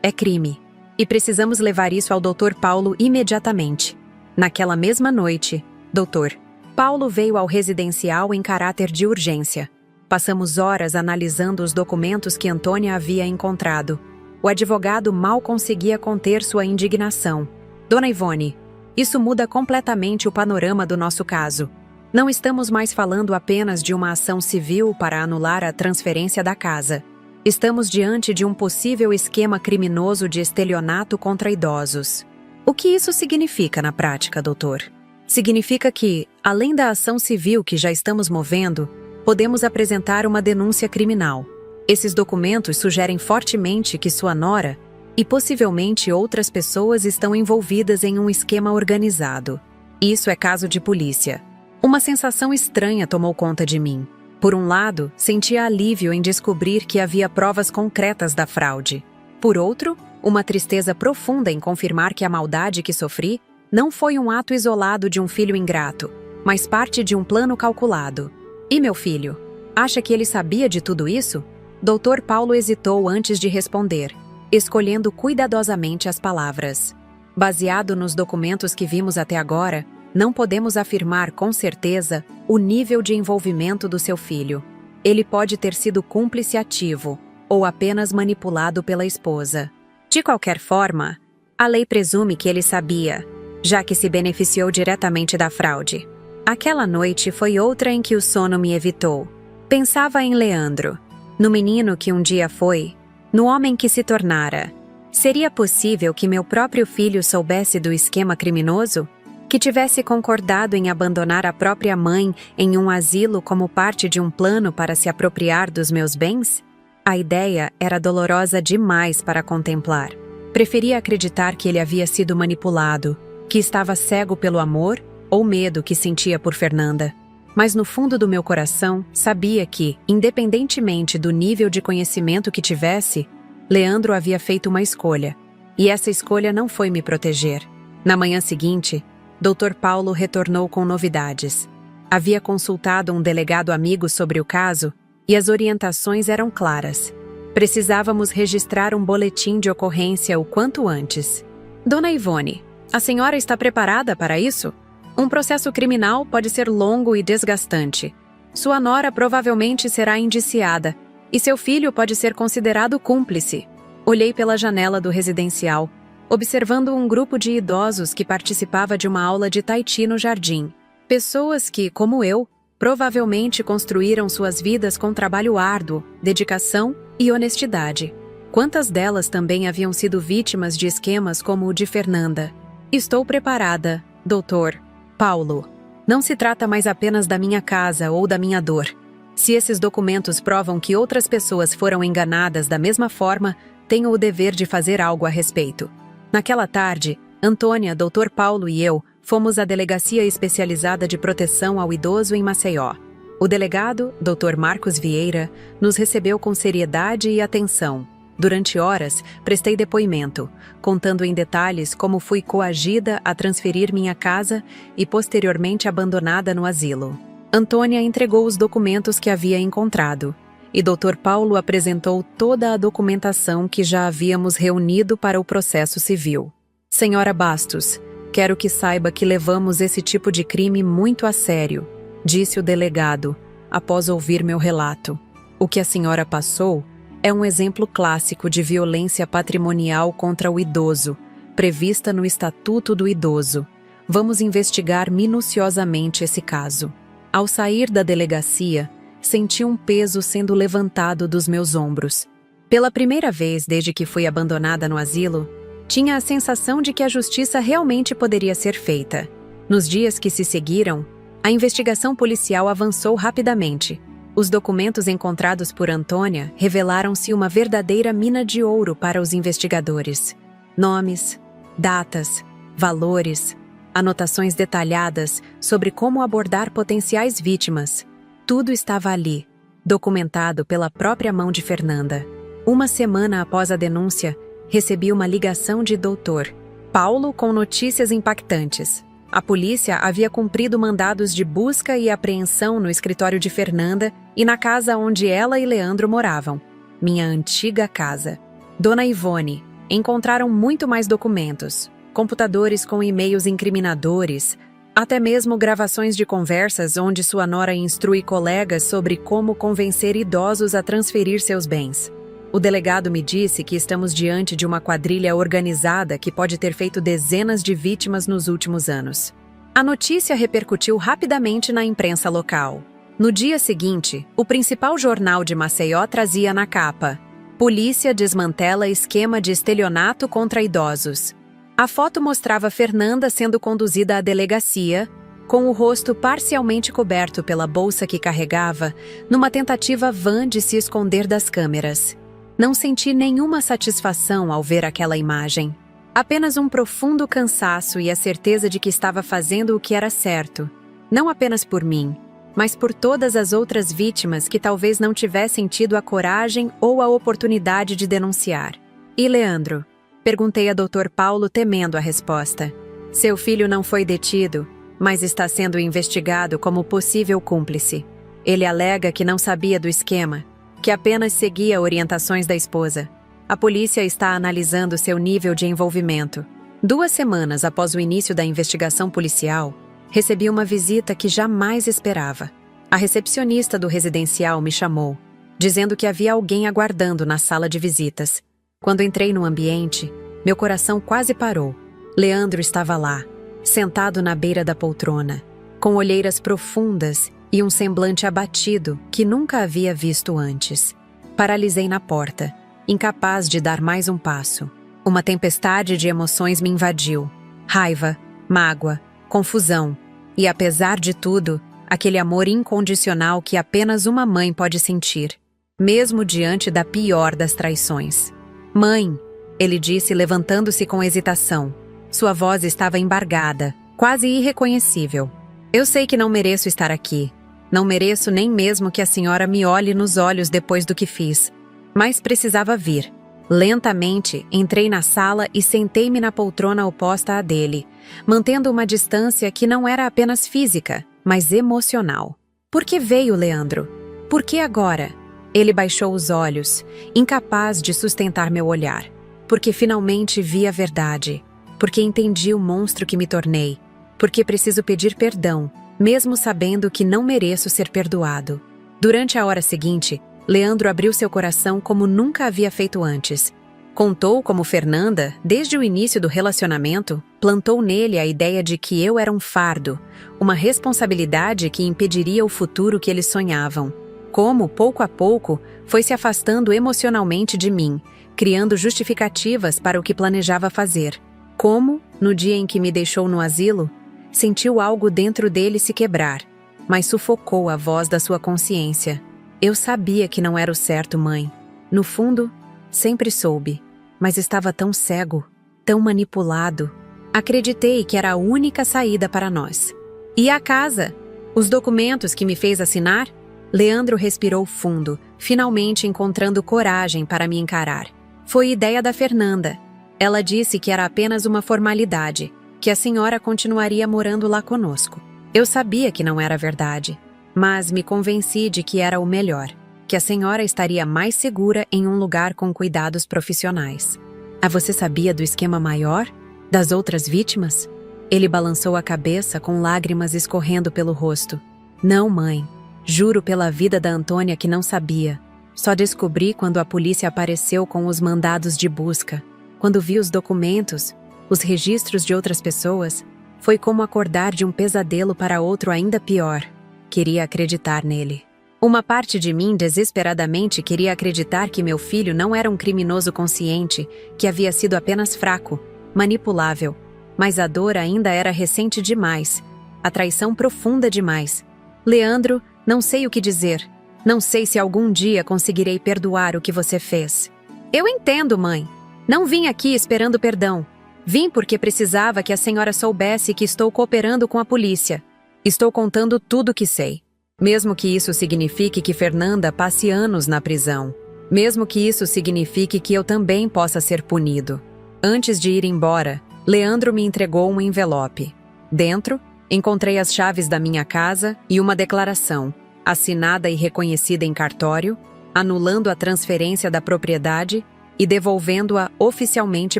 É crime. E precisamos levar isso ao Dr. Paulo imediatamente. Naquela mesma noite, Dr. Paulo veio ao residencial em caráter de urgência. Passamos horas analisando os documentos que Antônia havia encontrado. O advogado mal conseguia conter sua indignação. Dona Ivone, isso muda completamente o panorama do nosso caso. Não estamos mais falando apenas de uma ação civil para anular a transferência da casa. Estamos diante de um possível esquema criminoso de estelionato contra idosos. O que isso significa na prática, doutor? Significa que, além da ação civil que já estamos movendo, podemos apresentar uma denúncia criminal. Esses documentos sugerem fortemente que sua nora e possivelmente outras pessoas estão envolvidas em um esquema organizado. Isso é caso de polícia. Uma sensação estranha tomou conta de mim. Por um lado, sentia alívio em descobrir que havia provas concretas da fraude. Por outro, uma tristeza profunda em confirmar que a maldade que sofri não foi um ato isolado de um filho ingrato, mas parte de um plano calculado. E meu filho? Acha que ele sabia de tudo isso? Dr. Paulo hesitou antes de responder, escolhendo cuidadosamente as palavras. Baseado nos documentos que vimos até agora, não podemos afirmar com certeza o nível de envolvimento do seu filho. Ele pode ter sido cúmplice ativo ou apenas manipulado pela esposa. De qualquer forma, a lei presume que ele sabia, já que se beneficiou diretamente da fraude. Aquela noite foi outra em que o sono me evitou. Pensava em Leandro, no menino que um dia foi, no homem que se tornara. Seria possível que meu próprio filho soubesse do esquema criminoso? Que tivesse concordado em abandonar a própria mãe em um asilo como parte de um plano para se apropriar dos meus bens? A ideia era dolorosa demais para contemplar. Preferia acreditar que ele havia sido manipulado, que estava cego pelo amor ou medo que sentia por Fernanda. Mas no fundo do meu coração, sabia que, independentemente do nível de conhecimento que tivesse, Leandro havia feito uma escolha. E essa escolha não foi me proteger. Na manhã seguinte, Dr. Paulo retornou com novidades. Havia consultado um delegado amigo sobre o caso e as orientações eram claras. Precisávamos registrar um boletim de ocorrência o quanto antes. Dona Ivone, a senhora está preparada para isso? Um processo criminal pode ser longo e desgastante. Sua nora provavelmente será indiciada e seu filho pode ser considerado cúmplice. Olhei pela janela do residencial, observando um grupo de idosos que participava de uma aula de tai chi no jardim. Pessoas que, como eu, provavelmente construíram suas vidas com trabalho árduo, dedicação e honestidade. Quantas delas também haviam sido vítimas de esquemas como o de Fernanda? Estou preparada, doutor Paulo. Não se trata mais apenas da minha casa ou da minha dor. Se esses documentos provam que outras pessoas foram enganadas da mesma forma, tenho o dever de fazer algo a respeito. Naquela tarde, Antônia, Dr. Paulo e eu fomos à Delegacia Especializada de Proteção ao Idoso em Maceió. O delegado, Dr. Marcos Vieira, nos recebeu com seriedade e atenção. Durante horas, prestei depoimento, contando em detalhes como fui coagida a transferir minha casa e posteriormente abandonada no asilo. Antônia entregou os documentos que havia encontrado, e Dr. Paulo apresentou toda a documentação que já havíamos reunido para o processo civil. Senhora Bastos, quero que saiba que levamos esse tipo de crime muito a sério, disse o delegado, após ouvir meu relato. O que a senhora passou é um exemplo clássico de violência patrimonial contra o idoso, prevista no Estatuto do Idoso. Vamos investigar minuciosamente esse caso. Ao sair da delegacia, senti um peso sendo levantado dos meus ombros. Pela primeira vez desde que fui abandonada no asilo, tinha a sensação de que a justiça realmente poderia ser feita. Nos dias que se seguiram, a investigação policial avançou rapidamente. Os documentos encontrados por Antônia revelaram-se uma verdadeira mina de ouro para os investigadores. Nomes, datas, valores, anotações detalhadas sobre como abordar potenciais vítimas. Tudo estava ali, documentado pela própria mão de Fernanda. Uma semana após a denúncia, recebi uma ligação de Dr. Paulo com notícias impactantes. A polícia havia cumprido mandados de busca e apreensão no escritório de Fernanda e na casa onde ela e Leandro moravam. Minha antiga casa. Dona Ivone. Encontraram muito mais documentos, computadores com e-mails incriminadores, até mesmo gravações de conversas onde sua nora instrui colegas sobre como convencer idosos a transferir seus bens. O delegado me disse que estamos diante de uma quadrilha organizada que pode ter feito dezenas de vítimas nos últimos anos. A notícia repercutiu rapidamente na imprensa local. No dia seguinte, o principal jornal de Maceió trazia na capa: Polícia desmantela esquema de estelionato contra idosos. A foto mostrava Fernanda sendo conduzida à delegacia, com o rosto parcialmente coberto pela bolsa que carregava, numa tentativa vã de se esconder das câmeras. Não senti nenhuma satisfação ao ver aquela imagem. Apenas um profundo cansaço e a certeza de que estava fazendo o que era certo. Não apenas por mim, mas por todas as outras vítimas que talvez não tivessem tido a coragem ou a oportunidade de denunciar. E Leandro? Perguntei a Dr. Paulo, temendo a resposta. Seu filho não foi detido, mas está sendo investigado como possível cúmplice. Ele alega que não sabia do esquema, que apenas seguia orientações da esposa. A polícia está analisando seu nível de envolvimento. 2 semanas após o início da investigação policial, recebi uma visita que jamais esperava. A recepcionista do residencial me chamou, dizendo que havia alguém aguardando na sala de visitas. Quando entrei no ambiente, meu coração quase parou. Leandro estava lá, sentado na beira da poltrona, com olheiras profundas e um semblante abatido que nunca havia visto antes. Paralisei na porta, incapaz de dar mais um passo. Uma tempestade de emoções me invadiu. Raiva, mágoa, confusão e, apesar de tudo, aquele amor incondicional que apenas uma mãe pode sentir, mesmo diante da pior das traições. Mãe, ele disse, levantando-se com hesitação. Sua voz estava embargada, quase irreconhecível. Eu sei que não mereço estar aqui. Não mereço nem mesmo que a senhora me olhe nos olhos depois do que fiz. Mas precisava vir. Lentamente, entrei na sala e sentei-me na poltrona oposta à dele, mantendo uma distância que não era apenas física, mas emocional. Por que veio, Leandro? Por que agora? Ele baixou os olhos, incapaz de sustentar meu olhar. Porque finalmente vi a verdade. Porque entendi o monstro que me tornei. Porque preciso pedir perdão, mesmo sabendo que não mereço ser perdoado. Durante a hora seguinte, Leandro abriu seu coração como nunca havia feito antes. Contou como Fernanda, desde o início do relacionamento, plantou nele a ideia de que eu era um fardo, uma responsabilidade que impediria o futuro que eles sonhavam. Como, pouco a pouco, foi se afastando emocionalmente de mim, criando justificativas para o que planejava fazer. Como, no dia em que me deixou no asilo, sentiu algo dentro dele se quebrar, mas sufocou a voz da sua consciência. Eu sabia que não era o certo, mãe. No fundo, sempre soube, mas estava tão cego, tão manipulado. Acreditei que era a única saída para nós. E a casa? Os documentos que me fez assinar? Leandro respirou fundo, finalmente encontrando coragem para me encarar. Foi ideia da Fernanda. Ela disse que era apenas uma formalidade, que a senhora continuaria morando lá conosco. Eu sabia que não era verdade, mas me convenci de que era o melhor, que a senhora estaria mais segura em um lugar com cuidados profissionais. Ah, você sabia do esquema maior? Das outras vítimas? Ele balançou a cabeça com lágrimas escorrendo pelo rosto. Não, mãe. Juro pela vida da Antônia que não sabia. Só descobri quando a polícia apareceu com os mandados de busca. Quando vi os documentos, os registros de outras pessoas, foi como acordar de um pesadelo para outro ainda pior. Queria acreditar nele. Uma parte de mim desesperadamente queria acreditar que meu filho não era um criminoso consciente, que havia sido apenas fraco, manipulável. Mas a dor ainda era recente demais, a traição profunda demais. Leandro, não sei o que dizer. Não sei se algum dia conseguirei perdoar o que você fez. Eu entendo, mãe. Não vim aqui esperando perdão. Vim porque precisava que a senhora soubesse que estou cooperando com a polícia. Estou contando tudo o que sei. Mesmo que isso signifique que Fernanda passe anos na prisão. Mesmo que isso signifique que eu também possa ser punido. Antes de ir embora, Leandro me entregou um envelope. Dentro, encontrei as chaves da minha casa e uma declaração, assinada e reconhecida em cartório, anulando a transferência da propriedade e devolvendo-a oficialmente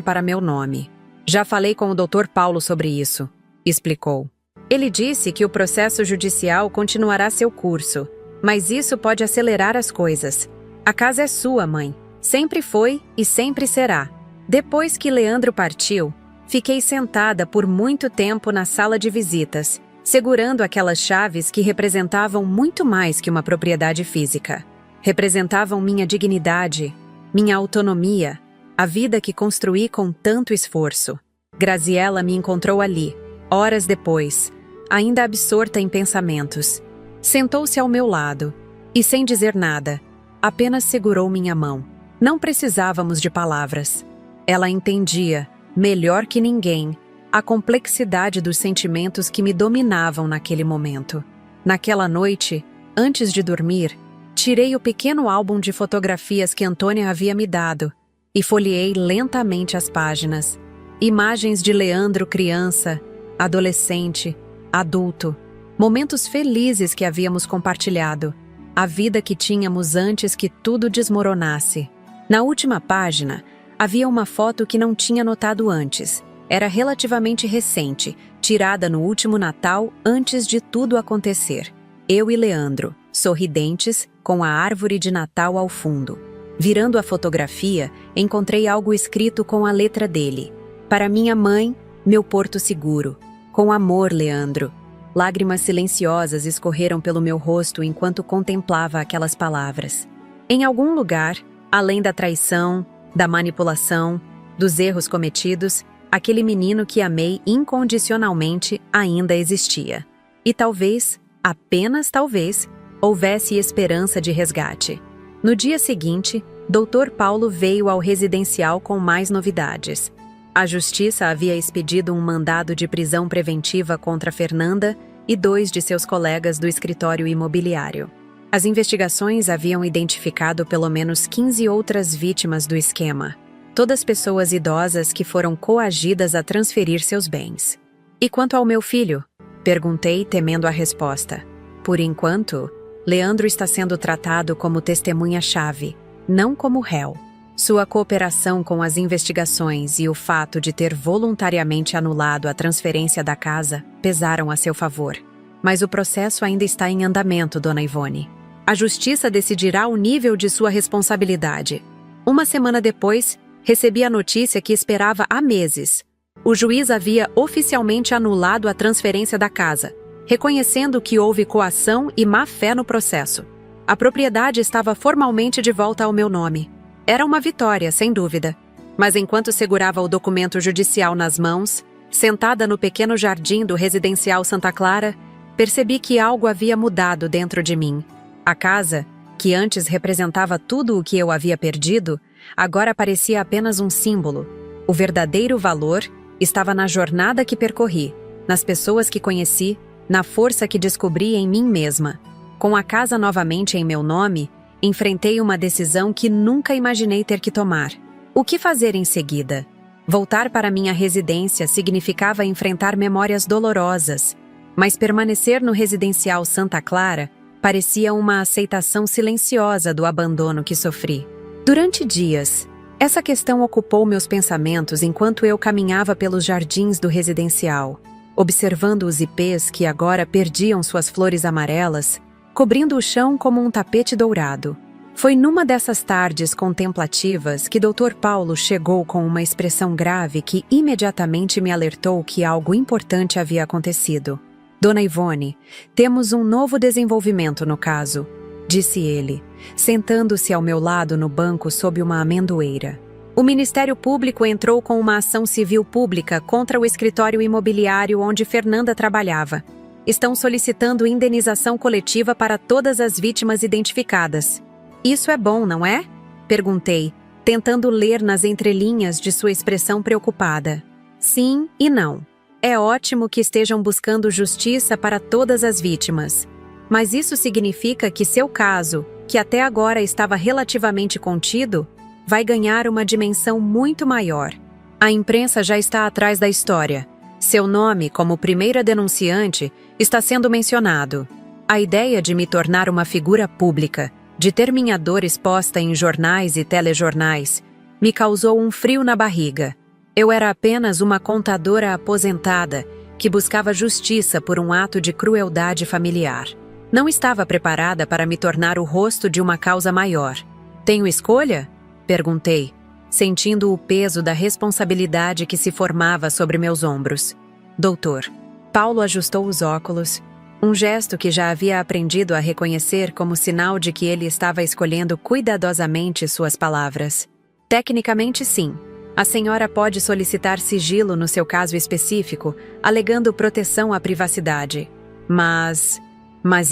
para meu nome. Já falei com o Dr. Paulo sobre isso, explicou. Ele disse que o processo judicial continuará seu curso, mas isso pode acelerar as coisas. A casa é sua, mãe. Sempre foi e sempre será. Depois que Leandro partiu, fiquei sentada por muito tempo na sala de visitas, segurando aquelas chaves que representavam muito mais que uma propriedade física. Representavam minha dignidade, minha autonomia, a vida que construí com tanto esforço. Graziela me encontrou ali, horas depois, ainda absorta em pensamentos. Sentou-se ao meu lado e, sem dizer nada, apenas segurou minha mão. Não precisávamos de palavras. Ela entendia, melhor que ninguém, a complexidade dos sentimentos que me dominavam naquele momento. Naquela noite, antes de dormir, tirei o pequeno álbum de fotografias que Antônia havia me dado e folheei lentamente as páginas. Imagens de Leandro criança, adolescente, adulto, momentos felizes que havíamos compartilhado, a vida que tínhamos antes que tudo desmoronasse. Na última página, havia uma foto que não tinha notado antes. Era relativamente recente, tirada no último Natal antes de tudo acontecer. Eu e Leandro, sorridentes, com a árvore de Natal ao fundo. Virando a fotografia, encontrei algo escrito com a letra dele. Para minha mãe, meu porto seguro. Com amor, Leandro. Lágrimas silenciosas escorreram pelo meu rosto enquanto contemplava aquelas palavras. Em algum lugar, além da traição, da manipulação, dos erros cometidos, aquele menino que amei incondicionalmente ainda existia. E talvez, apenas talvez, houvesse esperança de resgate. No dia seguinte, Dr. Paulo veio ao residencial com mais novidades. A justiça havia expedido um mandado de prisão preventiva contra Fernanda e 2 de seus colegas do escritório imobiliário. As investigações haviam identificado pelo menos 15 outras vítimas do esquema, todas pessoas idosas que foram coagidas a transferir seus bens. E quanto ao meu filho? Perguntei, temendo a resposta. Por enquanto, Leandro está sendo tratado como testemunha-chave, não como réu. Sua cooperação com as investigações e o fato de ter voluntariamente anulado a transferência da casa pesaram a seu favor. Mas o processo ainda está em andamento, Dona Ivone. A justiça decidirá o nível de sua responsabilidade. Uma semana depois, recebi a notícia que esperava há meses. O juiz havia oficialmente anulado a transferência da casa, reconhecendo que houve coação e má-fé no processo. A propriedade estava formalmente de volta ao meu nome. Era uma vitória, sem dúvida. Mas enquanto segurava o documento judicial nas mãos, sentada no pequeno jardim do residencial Santa Clara, percebi que algo havia mudado dentro de mim. A casa, que antes representava tudo o que eu havia perdido, agora parecia apenas um símbolo. O verdadeiro valor estava na jornada que percorri, nas pessoas que conheci, na força que descobri em mim mesma. Com a casa novamente em meu nome, enfrentei uma decisão que nunca imaginei ter que tomar. O que fazer em seguida? Voltar para minha residência significava enfrentar memórias dolorosas, mas permanecer no residencial Santa Clara parecia uma aceitação silenciosa do abandono que sofri. Durante dias, essa questão ocupou meus pensamentos enquanto eu caminhava pelos jardins do residencial, observando os ipês que agora perdiam suas flores amarelas, cobrindo o chão como um tapete dourado. Foi numa dessas tardes contemplativas que Dr. Paulo chegou com uma expressão grave que imediatamente me alertou que algo importante havia acontecido. Dona Ivone, temos um novo desenvolvimento no caso, disse ele, sentando-se ao meu lado no banco sob uma amendoeira. O Ministério Público entrou com uma ação civil pública contra o escritório imobiliário onde Fernanda trabalhava. Estão solicitando indenização coletiva para todas as vítimas identificadas. Isso é bom, não é? Perguntei, tentando ler nas entrelinhas de sua expressão preocupada. Sim e não. É ótimo que estejam buscando justiça para todas as vítimas. Mas isso significa que seu caso, que até agora estava relativamente contido, vai ganhar uma dimensão muito maior. A imprensa já está atrás da história. Seu nome, como primeira denunciante, está sendo mencionado. A ideia de me tornar uma figura pública, de ter minha dor exposta em jornais e telejornais, me causou um frio na barriga. Eu era apenas uma contadora aposentada que buscava justiça por um ato de crueldade familiar. Não estava preparada para me tornar o rosto de uma causa maior. Tenho escolha? Perguntei, sentindo o peso da responsabilidade que se formava sobre meus ombros. Doutor. Paulo ajustou os óculos, um gesto que já havia aprendido a reconhecer como sinal de que ele estava escolhendo cuidadosamente suas palavras. Tecnicamente, sim. A senhora pode solicitar sigilo no seu caso específico, alegando proteção à privacidade. Mas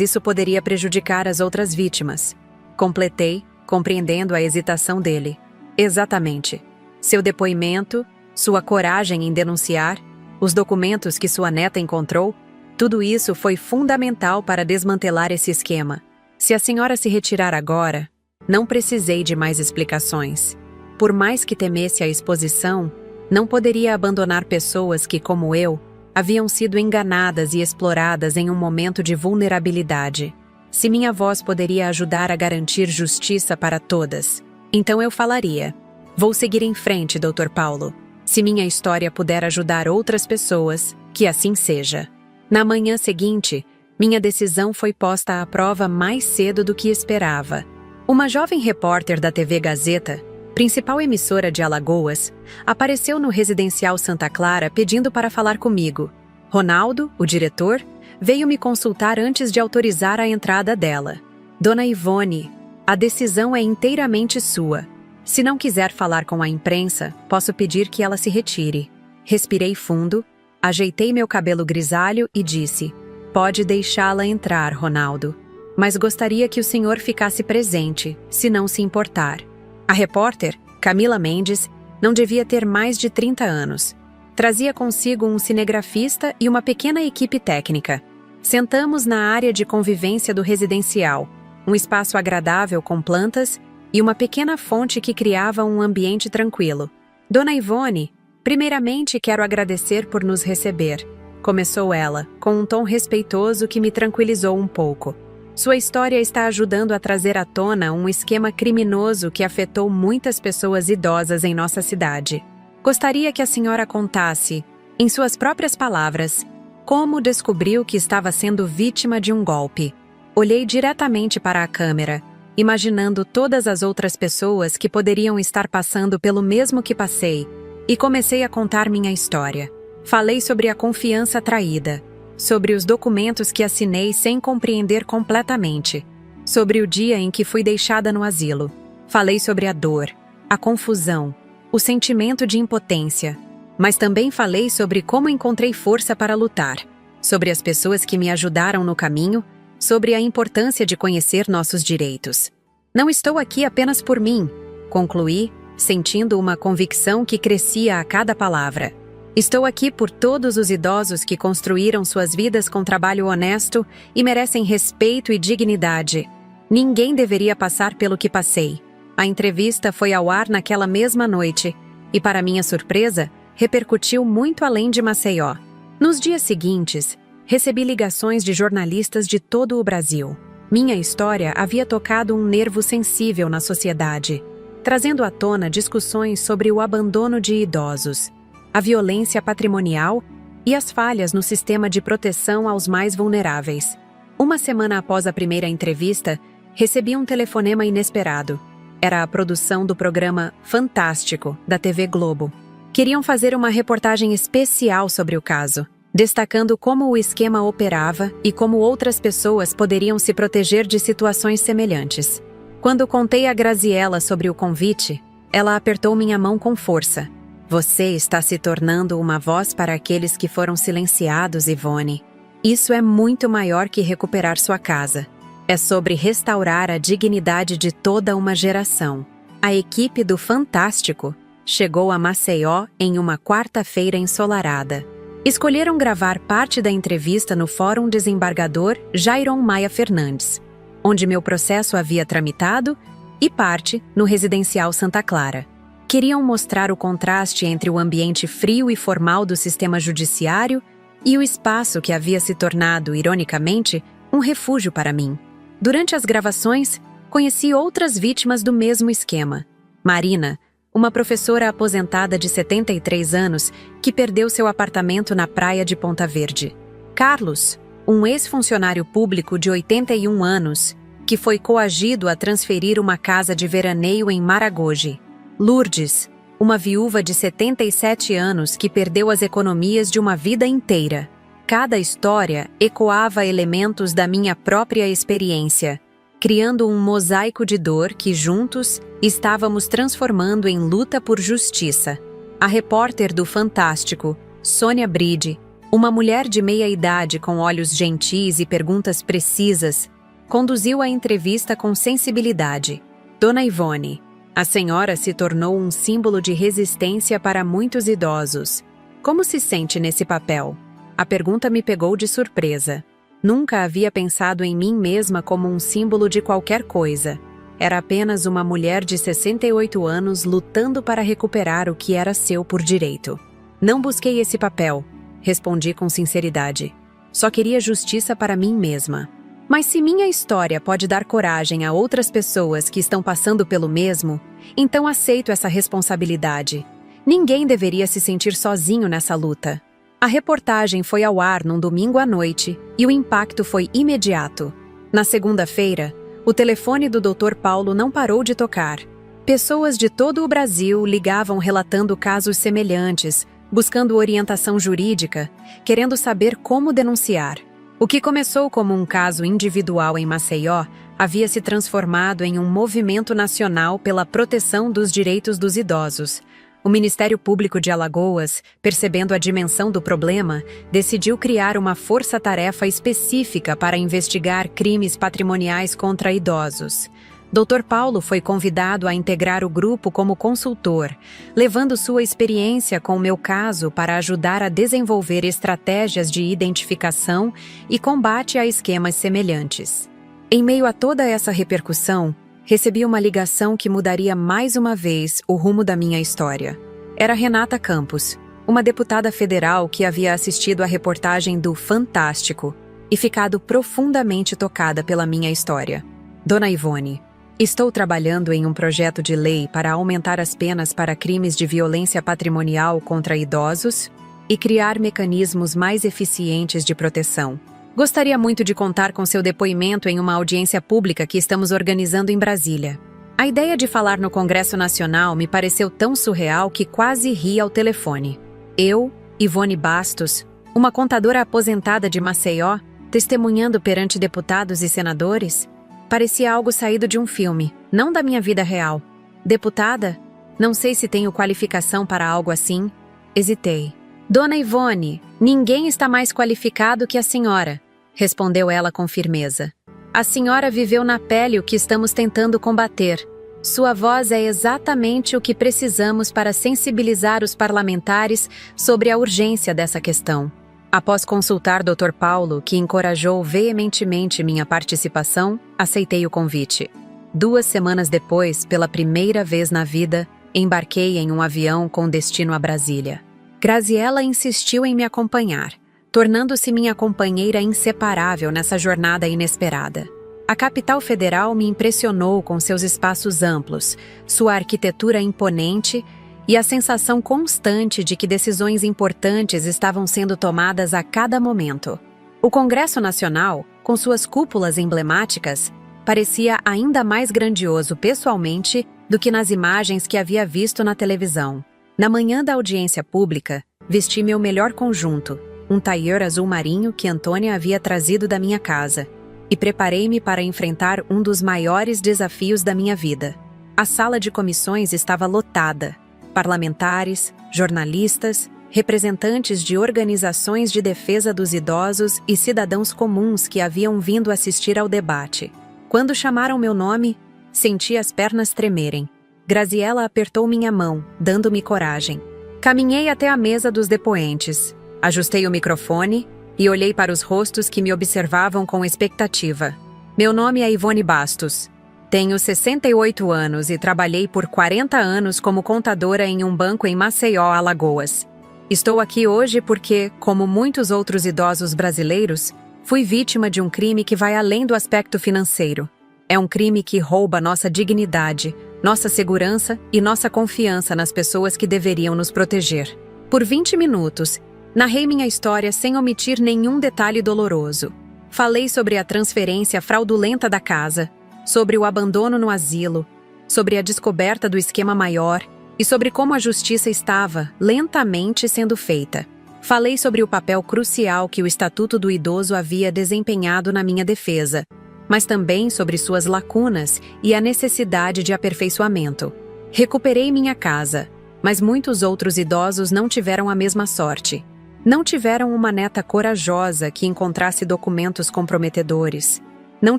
isso poderia prejudicar as outras vítimas. Completei, compreendendo a hesitação dele. Exatamente. Seu depoimento, sua coragem em denunciar, os documentos que sua neta encontrou, tudo isso foi fundamental para desmantelar esse esquema. Se a senhora se retirar agora, não precisei de mais explicações. Por mais que temesse a exposição, não poderia abandonar pessoas que, como eu, haviam sido enganadas e exploradas em um momento de vulnerabilidade. Se minha voz poderia ajudar a garantir justiça para todas, então eu falaria. Vou seguir em frente, Dr. Paulo. Se minha história puder ajudar outras pessoas, que assim seja. Na manhã seguinte, minha decisão foi posta à prova mais cedo do que esperava. Uma jovem repórter da TV Gazeta, principal emissora de Alagoas, apareceu no residencial Santa Clara pedindo para falar comigo. Ronaldo, o diretor, veio me consultar antes de autorizar a entrada dela. Dona Ivone, a decisão é inteiramente sua. Se não quiser falar com a imprensa, posso pedir que ela se retire. Respirei fundo, ajeitei meu cabelo grisalho e disse: pode deixá-la entrar, Ronaldo. Mas gostaria que o senhor ficasse presente, se não se importar. A repórter, Camila Mendes, não devia ter mais de 30 anos. Trazia consigo um cinegrafista e uma pequena equipe técnica. Sentamos na área de convivência do residencial, um espaço agradável com plantas e uma pequena fonte que criava um ambiente tranquilo. Dona Ivone, primeiramente quero agradecer por nos receber, começou ela, com um tom respeitoso que me tranquilizou um pouco. Sua história está ajudando a trazer à tona um esquema criminoso que afetou muitas pessoas idosas em nossa cidade. Gostaria que a senhora contasse, em suas próprias palavras, como descobriu que estava sendo vítima de um golpe. Olhei diretamente para a câmera, imaginando todas as outras pessoas que poderiam estar passando pelo mesmo que passei, e comecei a contar minha história. Falei sobre a confiança traída, sobre os documentos que assinei sem compreender completamente, sobre o dia em que fui deixada no asilo. Falei sobre a dor, a confusão, o sentimento de impotência, mas também falei sobre como encontrei força para lutar, sobre as pessoas que me ajudaram no caminho, sobre a importância de conhecer nossos direitos. Não estou aqui apenas por mim, concluí, sentindo uma convicção que crescia a cada palavra. Estou aqui por todos os idosos que construíram suas vidas com trabalho honesto e merecem respeito e dignidade. Ninguém deveria passar pelo que passei. A entrevista foi ao ar naquela mesma noite e, para minha surpresa, repercutiu muito além de Maceió. Nos dias seguintes, recebi ligações de jornalistas de todo o Brasil. Minha história havia tocado um nervo sensível na sociedade, trazendo à tona discussões sobre o abandono de idosos, a violência patrimonial e as falhas no sistema de proteção aos mais vulneráveis. Uma semana após a primeira entrevista, recebi um telefonema inesperado. Era a produção do programa Fantástico, da TV Globo. Queriam fazer uma reportagem especial sobre o caso, destacando como o esquema operava e como outras pessoas poderiam se proteger de situações semelhantes. Quando contei a Graziela sobre o convite, ela apertou minha mão com força. Você está se tornando uma voz para aqueles que foram silenciados, Ivone. Isso é muito maior que recuperar sua casa. É sobre restaurar a dignidade de toda uma geração. A equipe do Fantástico chegou a Maceió em uma quarta-feira ensolarada. Escolheram gravar parte da entrevista no Fórum Desembargador Jairon Maia Fernandes, onde meu processo havia tramitado, e parte no Residencial Santa Clara. Queriam mostrar o contraste entre o ambiente frio e formal do sistema judiciário e o espaço que havia se tornado, ironicamente, um refúgio para mim. Durante as gravações, conheci outras vítimas do mesmo esquema. Marina, uma professora aposentada de 73 anos que perdeu seu apartamento na praia de Ponta Verde. Carlos, um ex-funcionário público de 81 anos, que foi coagido a transferir uma casa de veraneio em Maragogi. Lourdes, uma viúva de 77 anos que perdeu as economias de uma vida inteira. Cada história ecoava elementos da minha própria experiência, criando um mosaico de dor que, juntos, estávamos transformando em luta por justiça. A repórter do Fantástico, Sônia Bride, uma mulher de meia-idade com olhos gentis e perguntas precisas, conduziu a entrevista com sensibilidade. Dona Ivone, a senhora se tornou um símbolo de resistência para muitos idosos. Como se sente nesse papel? A pergunta me pegou de surpresa. Nunca havia pensado em mim mesma como um símbolo de qualquer coisa. Era apenas uma mulher de 68 anos lutando para recuperar o que era seu por direito. Não busquei esse papel, respondi com sinceridade. Só queria justiça para mim mesma. Mas se minha história pode dar coragem a outras pessoas que estão passando pelo mesmo, então aceito essa responsabilidade. Ninguém deveria se sentir sozinho nessa luta. A reportagem foi ao ar num domingo à noite e o impacto foi imediato. Na segunda-feira, o telefone do Dr. Paulo não parou de tocar. Pessoas de todo o Brasil ligavam relatando casos semelhantes, buscando orientação jurídica, querendo saber como denunciar. O que começou como um caso individual em Maceió havia se transformado em um movimento nacional pela proteção dos direitos dos idosos. O Ministério Público de Alagoas, percebendo a dimensão do problema, decidiu criar uma força-tarefa específica para investigar crimes patrimoniais contra idosos. Dr. Paulo foi convidado a integrar o grupo como consultor, levando sua experiência com o meu caso para ajudar a desenvolver estratégias de identificação e combate a esquemas semelhantes. Em meio a toda essa repercussão, recebi uma ligação que mudaria mais uma vez o rumo da minha história. Era Renata Campos, uma deputada federal que havia assistido à reportagem do Fantástico e ficado profundamente tocada pela minha história. Dona Ivone, estou trabalhando em um projeto de lei para aumentar as penas para crimes de violência patrimonial contra idosos e criar mecanismos mais eficientes de proteção. Gostaria muito de contar com seu depoimento em uma audiência pública que estamos organizando em Brasília. A ideia de falar no Congresso Nacional me pareceu tão surreal que quase ri ao telefone. Eu, Ivone Bastos, uma contadora aposentada de Maceió, testemunhando perante deputados e senadores? Parecia algo saído de um filme, não da minha vida real. Deputada? Não sei se tenho qualificação para algo assim. Hesitei. Dona Ivone, ninguém está mais qualificado que a senhora, respondeu ela com firmeza. A senhora viveu na pele o que estamos tentando combater. Sua voz é exatamente o que precisamos para sensibilizar os parlamentares sobre a urgência dessa questão. Após consultar Dr. Paulo, que encorajou veementemente minha participação, aceitei o convite. 2 semanas depois, pela primeira vez na vida, embarquei em um avião com destino a Brasília. Graziela insistiu em me acompanhar, tornando-se minha companheira inseparável nessa jornada inesperada. A capital federal me impressionou com seus espaços amplos, sua arquitetura imponente e a sensação constante de que decisões importantes estavam sendo tomadas a cada momento. O Congresso Nacional, com suas cúpulas emblemáticas, parecia ainda mais grandioso pessoalmente do que nas imagens que havia visto na televisão. Na manhã da audiência pública, vesti meu melhor conjunto, um tailleur azul marinho que Antônia havia trazido da minha casa, e preparei-me para enfrentar um dos maiores desafios da minha vida. A sala de comissões estava lotada. Parlamentares, jornalistas, representantes de organizações de defesa dos idosos e cidadãos comuns que haviam vindo assistir ao debate. Quando chamaram meu nome, senti as pernas tremerem. Graziela apertou minha mão, dando-me coragem. Caminhei até a mesa dos depoentes, ajustei o microfone e olhei para os rostos que me observavam com expectativa. Meu nome é Ivone Bastos. Tenho 68 anos e trabalhei por 40 anos como contadora em um banco em Maceió, Alagoas. Estou aqui hoje porque, como muitos outros idosos brasileiros, fui vítima de um crime que vai além do aspecto financeiro. É um crime que rouba nossa dignidade, nossa segurança e nossa confiança nas pessoas que deveriam nos proteger. Por 20 minutos, narrei minha história sem omitir nenhum detalhe doloroso. Falei sobre a transferência fraudulenta da casa, sobre o abandono no asilo, sobre a descoberta do esquema maior e sobre como a justiça estava, lentamente, sendo feita. Falei sobre o papel crucial que o Estatuto do Idoso havia desempenhado na minha defesa, mas também sobre suas lacunas e a necessidade de aperfeiçoamento. Recuperei minha casa, mas muitos outros idosos não tiveram a mesma sorte. Não tiveram uma neta corajosa que encontrasse documentos comprometedores. Não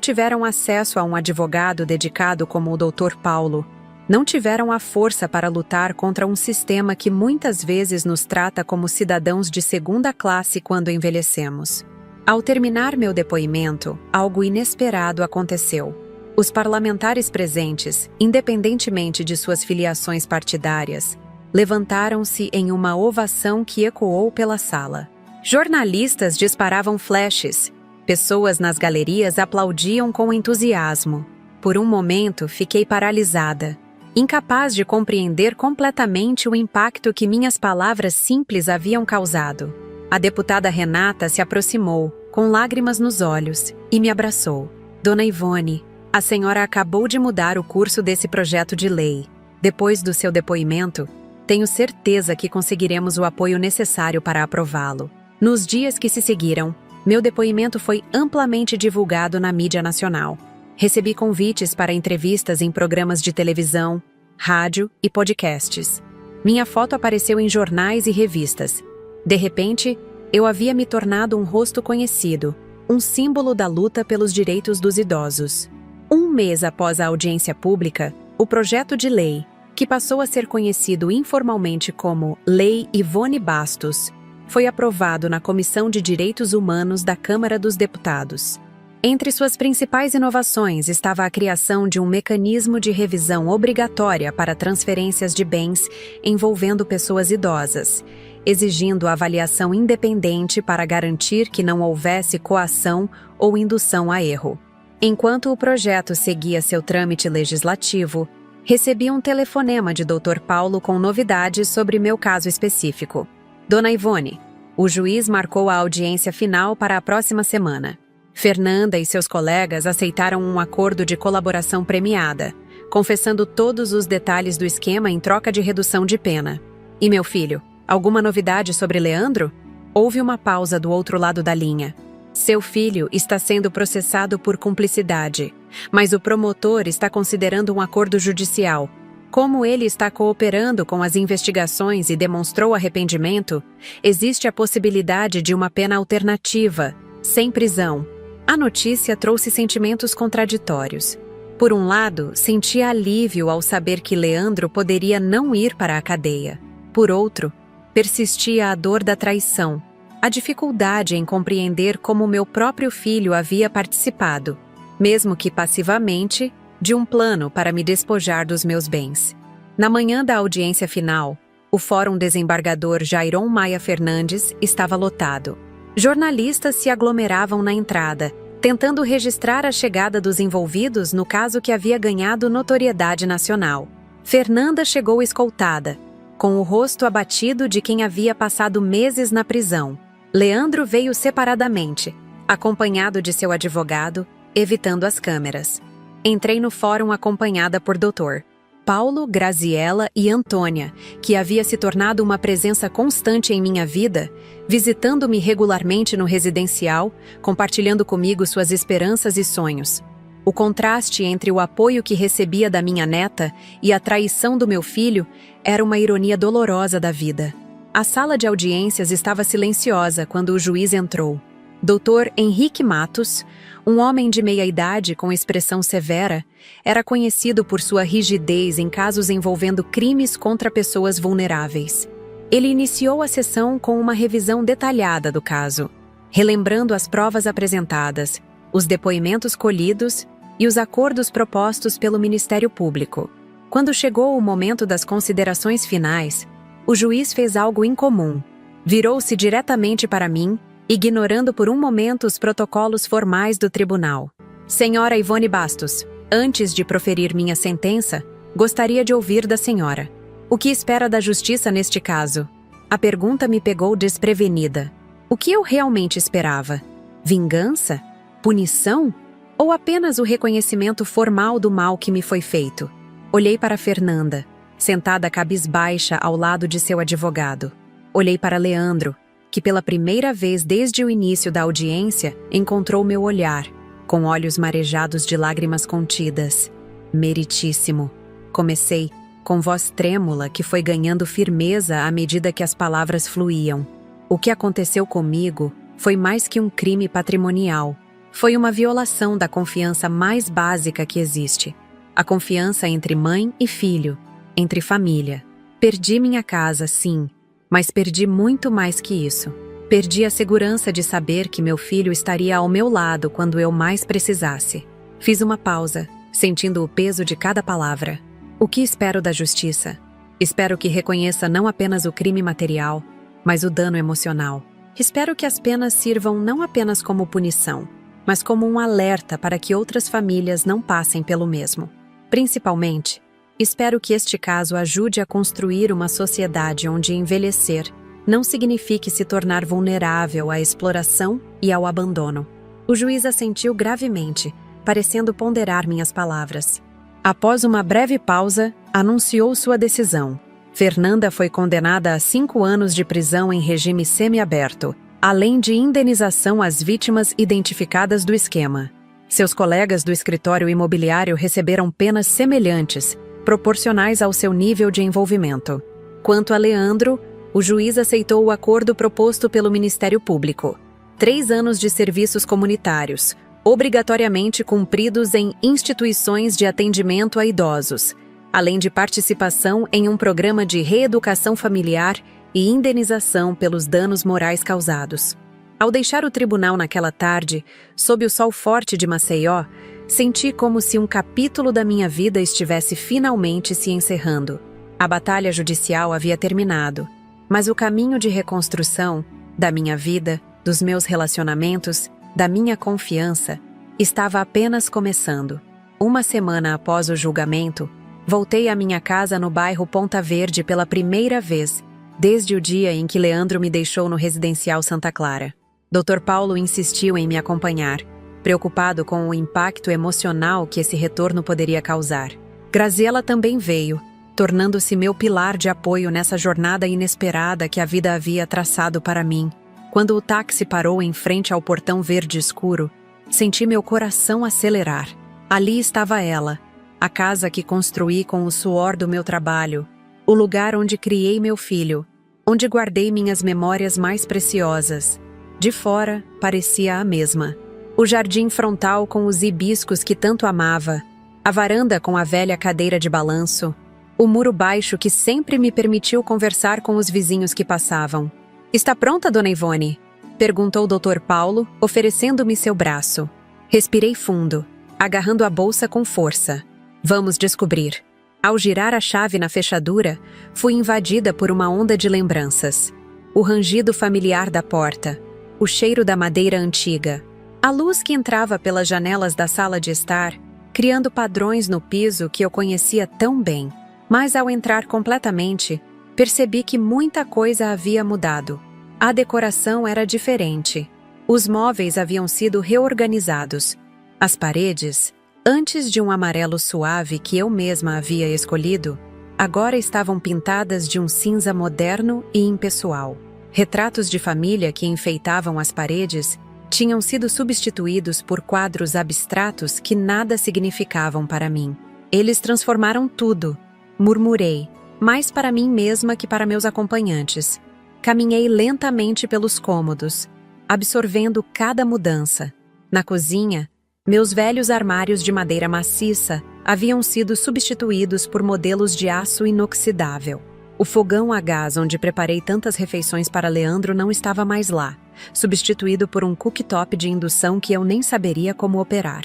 tiveram acesso a um advogado dedicado como o Dr. Paulo. Não tiveram a força para lutar contra um sistema que muitas vezes nos trata como cidadãos de segunda classe quando envelhecemos. Ao terminar meu depoimento, algo inesperado aconteceu. Os parlamentares presentes, independentemente de suas filiações partidárias, levantaram-se em uma ovação que ecoou pela sala. Jornalistas disparavam flashes. Pessoas nas galerias aplaudiam com entusiasmo. Por um momento, fiquei paralisada, incapaz de compreender completamente o impacto que minhas palavras simples haviam causado. A deputada Renata se aproximou, com lágrimas nos olhos, e me abraçou. Dona Ivone, a senhora acabou de mudar o curso desse projeto de lei. Depois do seu depoimento, tenho certeza que conseguiremos o apoio necessário para aprová-lo. Nos dias que se seguiram, meu depoimento foi amplamente divulgado na mídia nacional. Recebi convites para entrevistas em programas de televisão, rádio e podcasts. Minha foto apareceu em jornais e revistas. De repente, eu havia me tornado um rosto conhecido, um símbolo da luta pelos direitos dos idosos. Um mês após a audiência pública, o projeto de lei, que passou a ser conhecido informalmente como Lei Ivone Bastos, foi aprovado na Comissão de Direitos Humanos da Câmara dos Deputados. Entre suas principais inovações estava a criação de um mecanismo de revisão obrigatória para transferências de bens envolvendo pessoas idosas, exigindo avaliação independente para garantir que não houvesse coação ou indução a erro. Enquanto o projeto seguia seu trâmite legislativo, recebi um telefonema de Dr. Paulo com novidades sobre meu caso específico. Dona Ivone, o juiz marcou a audiência final para a próxima semana. Fernanda e seus colegas aceitaram um acordo de colaboração premiada, confessando todos os detalhes do esquema em troca de redução de pena. E meu filho, alguma novidade sobre Leandro? Houve uma pausa do outro lado da linha. Seu filho está sendo processado por cumplicidade, mas o promotor está considerando um acordo judicial. Como ele está cooperando com as investigações e demonstrou arrependimento, existe a possibilidade de uma pena alternativa, sem prisão. A notícia trouxe sentimentos contraditórios. Por um lado, senti alívio ao saber que Leandro poderia não ir para a cadeia. Por outro, persistia a dor da traição, a dificuldade em compreender como meu próprio filho havia participado, mesmo que passivamente, de um plano para me despojar dos meus bens. Na manhã da audiência final, o Fórum Desembargador Jairon Maia Fernandes estava lotado. Jornalistas se aglomeravam na entrada, tentando registrar a chegada dos envolvidos no caso que havia ganhado notoriedade nacional. Fernanda chegou escoltada, com o rosto abatido de quem havia passado meses na prisão. Leandro veio separadamente, acompanhado de seu advogado, evitando as câmeras. Entrei no fórum acompanhada por Dr. Paulo, Graziella e Antônia, que havia se tornado uma presença constante em minha vida, visitando-me regularmente no residencial, compartilhando comigo suas esperanças e sonhos. O contraste entre o apoio que recebia da minha neta e a traição do meu filho era uma ironia dolorosa da vida. A sala de audiências estava silenciosa quando o juiz entrou. Dr. Henrique Matos, um homem de meia-idade com expressão severa, era conhecido por sua rigidez em casos envolvendo crimes contra pessoas vulneráveis. Ele iniciou a sessão com uma revisão detalhada do caso, relembrando as provas apresentadas, os depoimentos colhidos e os acordos propostos pelo Ministério Público. Quando chegou o momento das considerações finais, o juiz fez algo incomum. Virou-se diretamente para mim, ignorando por um momento os protocolos formais do tribunal. Senhora Ivone Bastos, antes de proferir minha sentença, gostaria de ouvir da senhora. O que espera da justiça neste caso? A pergunta me pegou desprevenida. O que eu realmente esperava? Vingança? Punição? Ou apenas o reconhecimento formal do mal que me foi feito? Olhei para Fernanda, sentada cabisbaixa ao lado de seu advogado. Olhei para Leandro, que pela primeira vez desde o início da audiência encontrou meu olhar, com olhos marejados de lágrimas contidas. Meritíssimo. Comecei, com voz trêmula que foi ganhando firmeza à medida que as palavras fluíam. O que aconteceu comigo foi mais que um crime patrimonial. Foi uma violação da confiança mais básica que existe. A confiança entre mãe e filho, entre família. Perdi minha casa, sim, mas perdi muito mais que isso. Perdi a segurança de saber que meu filho estaria ao meu lado quando eu mais precisasse. Fiz uma pausa, sentindo o peso de cada palavra. O que espero da justiça? Espero que reconheça não apenas o crime material, mas o dano emocional. Espero que as penas sirvam não apenas como punição, mas como um alerta para que outras famílias não passem pelo mesmo. Principalmente, espero que este caso ajude a construir uma sociedade onde envelhecer não signifique se tornar vulnerável à exploração e ao abandono. O juiz assentiu gravemente, parecendo ponderar minhas palavras. Após uma breve pausa, anunciou sua decisão. Fernanda foi condenada a 5 anos de prisão em regime semiaberto, além de indenização às vítimas identificadas do esquema. Seus colegas do escritório imobiliário receberam penas semelhantes, proporcionais ao seu nível de envolvimento. Quanto a Leandro, o juiz aceitou o acordo proposto pelo Ministério Público. 3 anos de serviços comunitários, obrigatoriamente cumpridos em instituições de atendimento a idosos, além de participação em um programa de reeducação familiar e indenização pelos danos morais causados. Ao deixar o tribunal naquela tarde, sob o sol forte de Maceió, senti como se um capítulo da minha vida estivesse finalmente se encerrando. A batalha judicial havia terminado, mas o caminho de reconstrução da minha vida, dos meus relacionamentos, da minha confiança, estava apenas começando. Uma semana após o julgamento, voltei à minha casa no bairro Ponta Verde pela primeira vez, desde o dia em que Leandro me deixou no residencial Santa Clara. Dr. Paulo insistiu em me acompanhar, preocupado com o impacto emocional que esse retorno poderia causar. Graziela também veio, tornando-se meu pilar de apoio nessa jornada inesperada que a vida havia traçado para mim. Quando o táxi parou em frente ao portão verde escuro, senti meu coração acelerar. Ali estava ela, a casa que construí com o suor do meu trabalho, o lugar onde criei meu filho, onde guardei minhas memórias mais preciosas. De fora, parecia a mesma. O jardim frontal com os hibiscos que tanto amava, a varanda com a velha cadeira de balanço, o muro baixo que sempre me permitiu conversar com os vizinhos que passavam. "Está pronta, dona Ivone?" perguntou o Dr. Paulo, oferecendo-me seu braço. Respirei fundo, agarrando a bolsa com força. Vamos descobrir. Ao girar a chave na fechadura, fui invadida por uma onda de lembranças. O rangido familiar da porta, o cheiro da madeira antiga, a luz que entrava pelas janelas da sala de estar, criando padrões no piso que eu conhecia tão bem. Mas ao entrar completamente, percebi que muita coisa havia mudado. A decoração era diferente. Os móveis haviam sido reorganizados. As paredes, antes de um amarelo suave que eu mesma havia escolhido, agora estavam pintadas de um cinza moderno e impessoal. Retratos de família que enfeitavam as paredes tinham sido substituídos por quadros abstratos que nada significavam para mim. Eles transformaram tudo, murmurei, mais para mim mesma que para meus acompanhantes. Caminhei lentamente pelos cômodos, absorvendo cada mudança. Na cozinha, meus velhos armários de madeira maciça haviam sido substituídos por modelos de aço inoxidável. O fogão a gás onde preparei tantas refeições para Leandro não estava mais lá, substituído por um cooktop de indução que eu nem saberia como operar.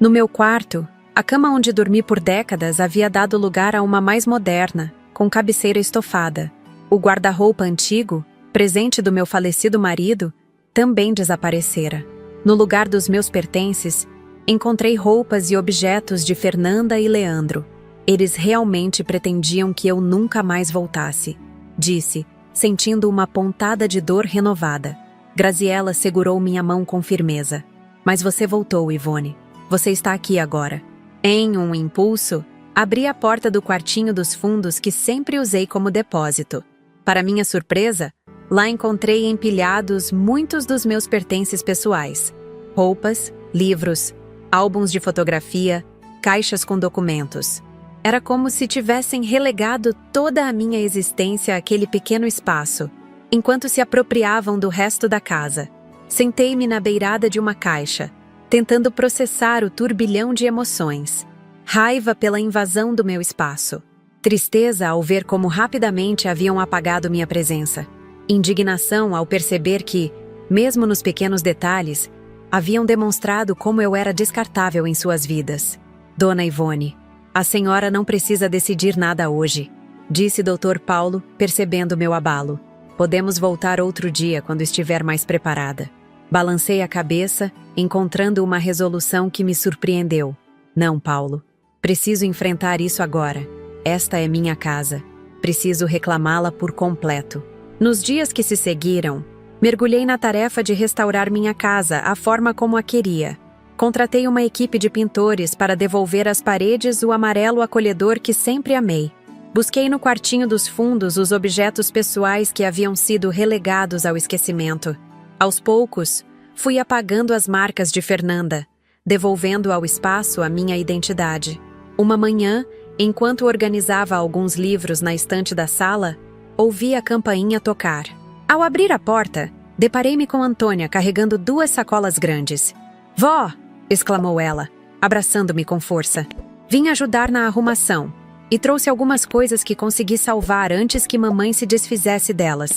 No meu quarto, a cama onde dormi por décadas havia dado lugar a uma mais moderna, com cabeceira estofada. O guarda-roupa antigo, presente do meu falecido marido, também desaparecera. No lugar dos meus pertences, encontrei roupas e objetos de Fernanda e Leandro. Eles realmente pretendiam que eu nunca mais voltasse, disse, sentindo uma pontada de dor renovada. Graziela segurou minha mão com firmeza. Mas você voltou, Ivone. Você está aqui agora. Em um impulso, abri a porta do quartinho dos fundos que sempre usei como depósito. Para minha surpresa, lá encontrei empilhados muitos dos meus pertences pessoais. Roupas, livros, álbuns de fotografia, caixas com documentos. Era como se tivessem relegado toda a minha existência àquele pequeno espaço, enquanto se apropriavam do resto da casa. Sentei-me na beirada de uma caixa, tentando processar o turbilhão de emoções. Raiva pela invasão do meu espaço. Tristeza ao ver como rapidamente haviam apagado minha presença. Indignação ao perceber que, mesmo nos pequenos detalhes, haviam demonstrado como eu era descartável em suas vidas. Dona Ivone, a senhora não precisa decidir nada hoje, disse Dr. Paulo, percebendo meu abalo. Podemos voltar outro dia quando estiver mais preparada. Balancei a cabeça, encontrando uma resolução que me surpreendeu. Não, Paulo. Preciso enfrentar isso agora. Esta é minha casa. Preciso reclamá-la por completo. Nos dias que se seguiram, mergulhei na tarefa de restaurar minha casa à forma como a queria. Contratei uma equipe de pintores para devolver às paredes o amarelo acolhedor que sempre amei. Busquei no quartinho dos fundos os objetos pessoais que haviam sido relegados ao esquecimento. Aos poucos, fui apagando as marcas de Fernanda, devolvendo ao espaço a minha identidade. Uma manhã, enquanto organizava alguns livros na estante da sala, ouvi a campainha tocar. Ao abrir a porta, deparei-me com Antônia carregando 2 sacolas grandes. "Vó!" exclamou ela, abraçando-me com força. "Vim ajudar na arrumação e trouxe algumas coisas que consegui salvar antes que mamãe se desfizesse delas."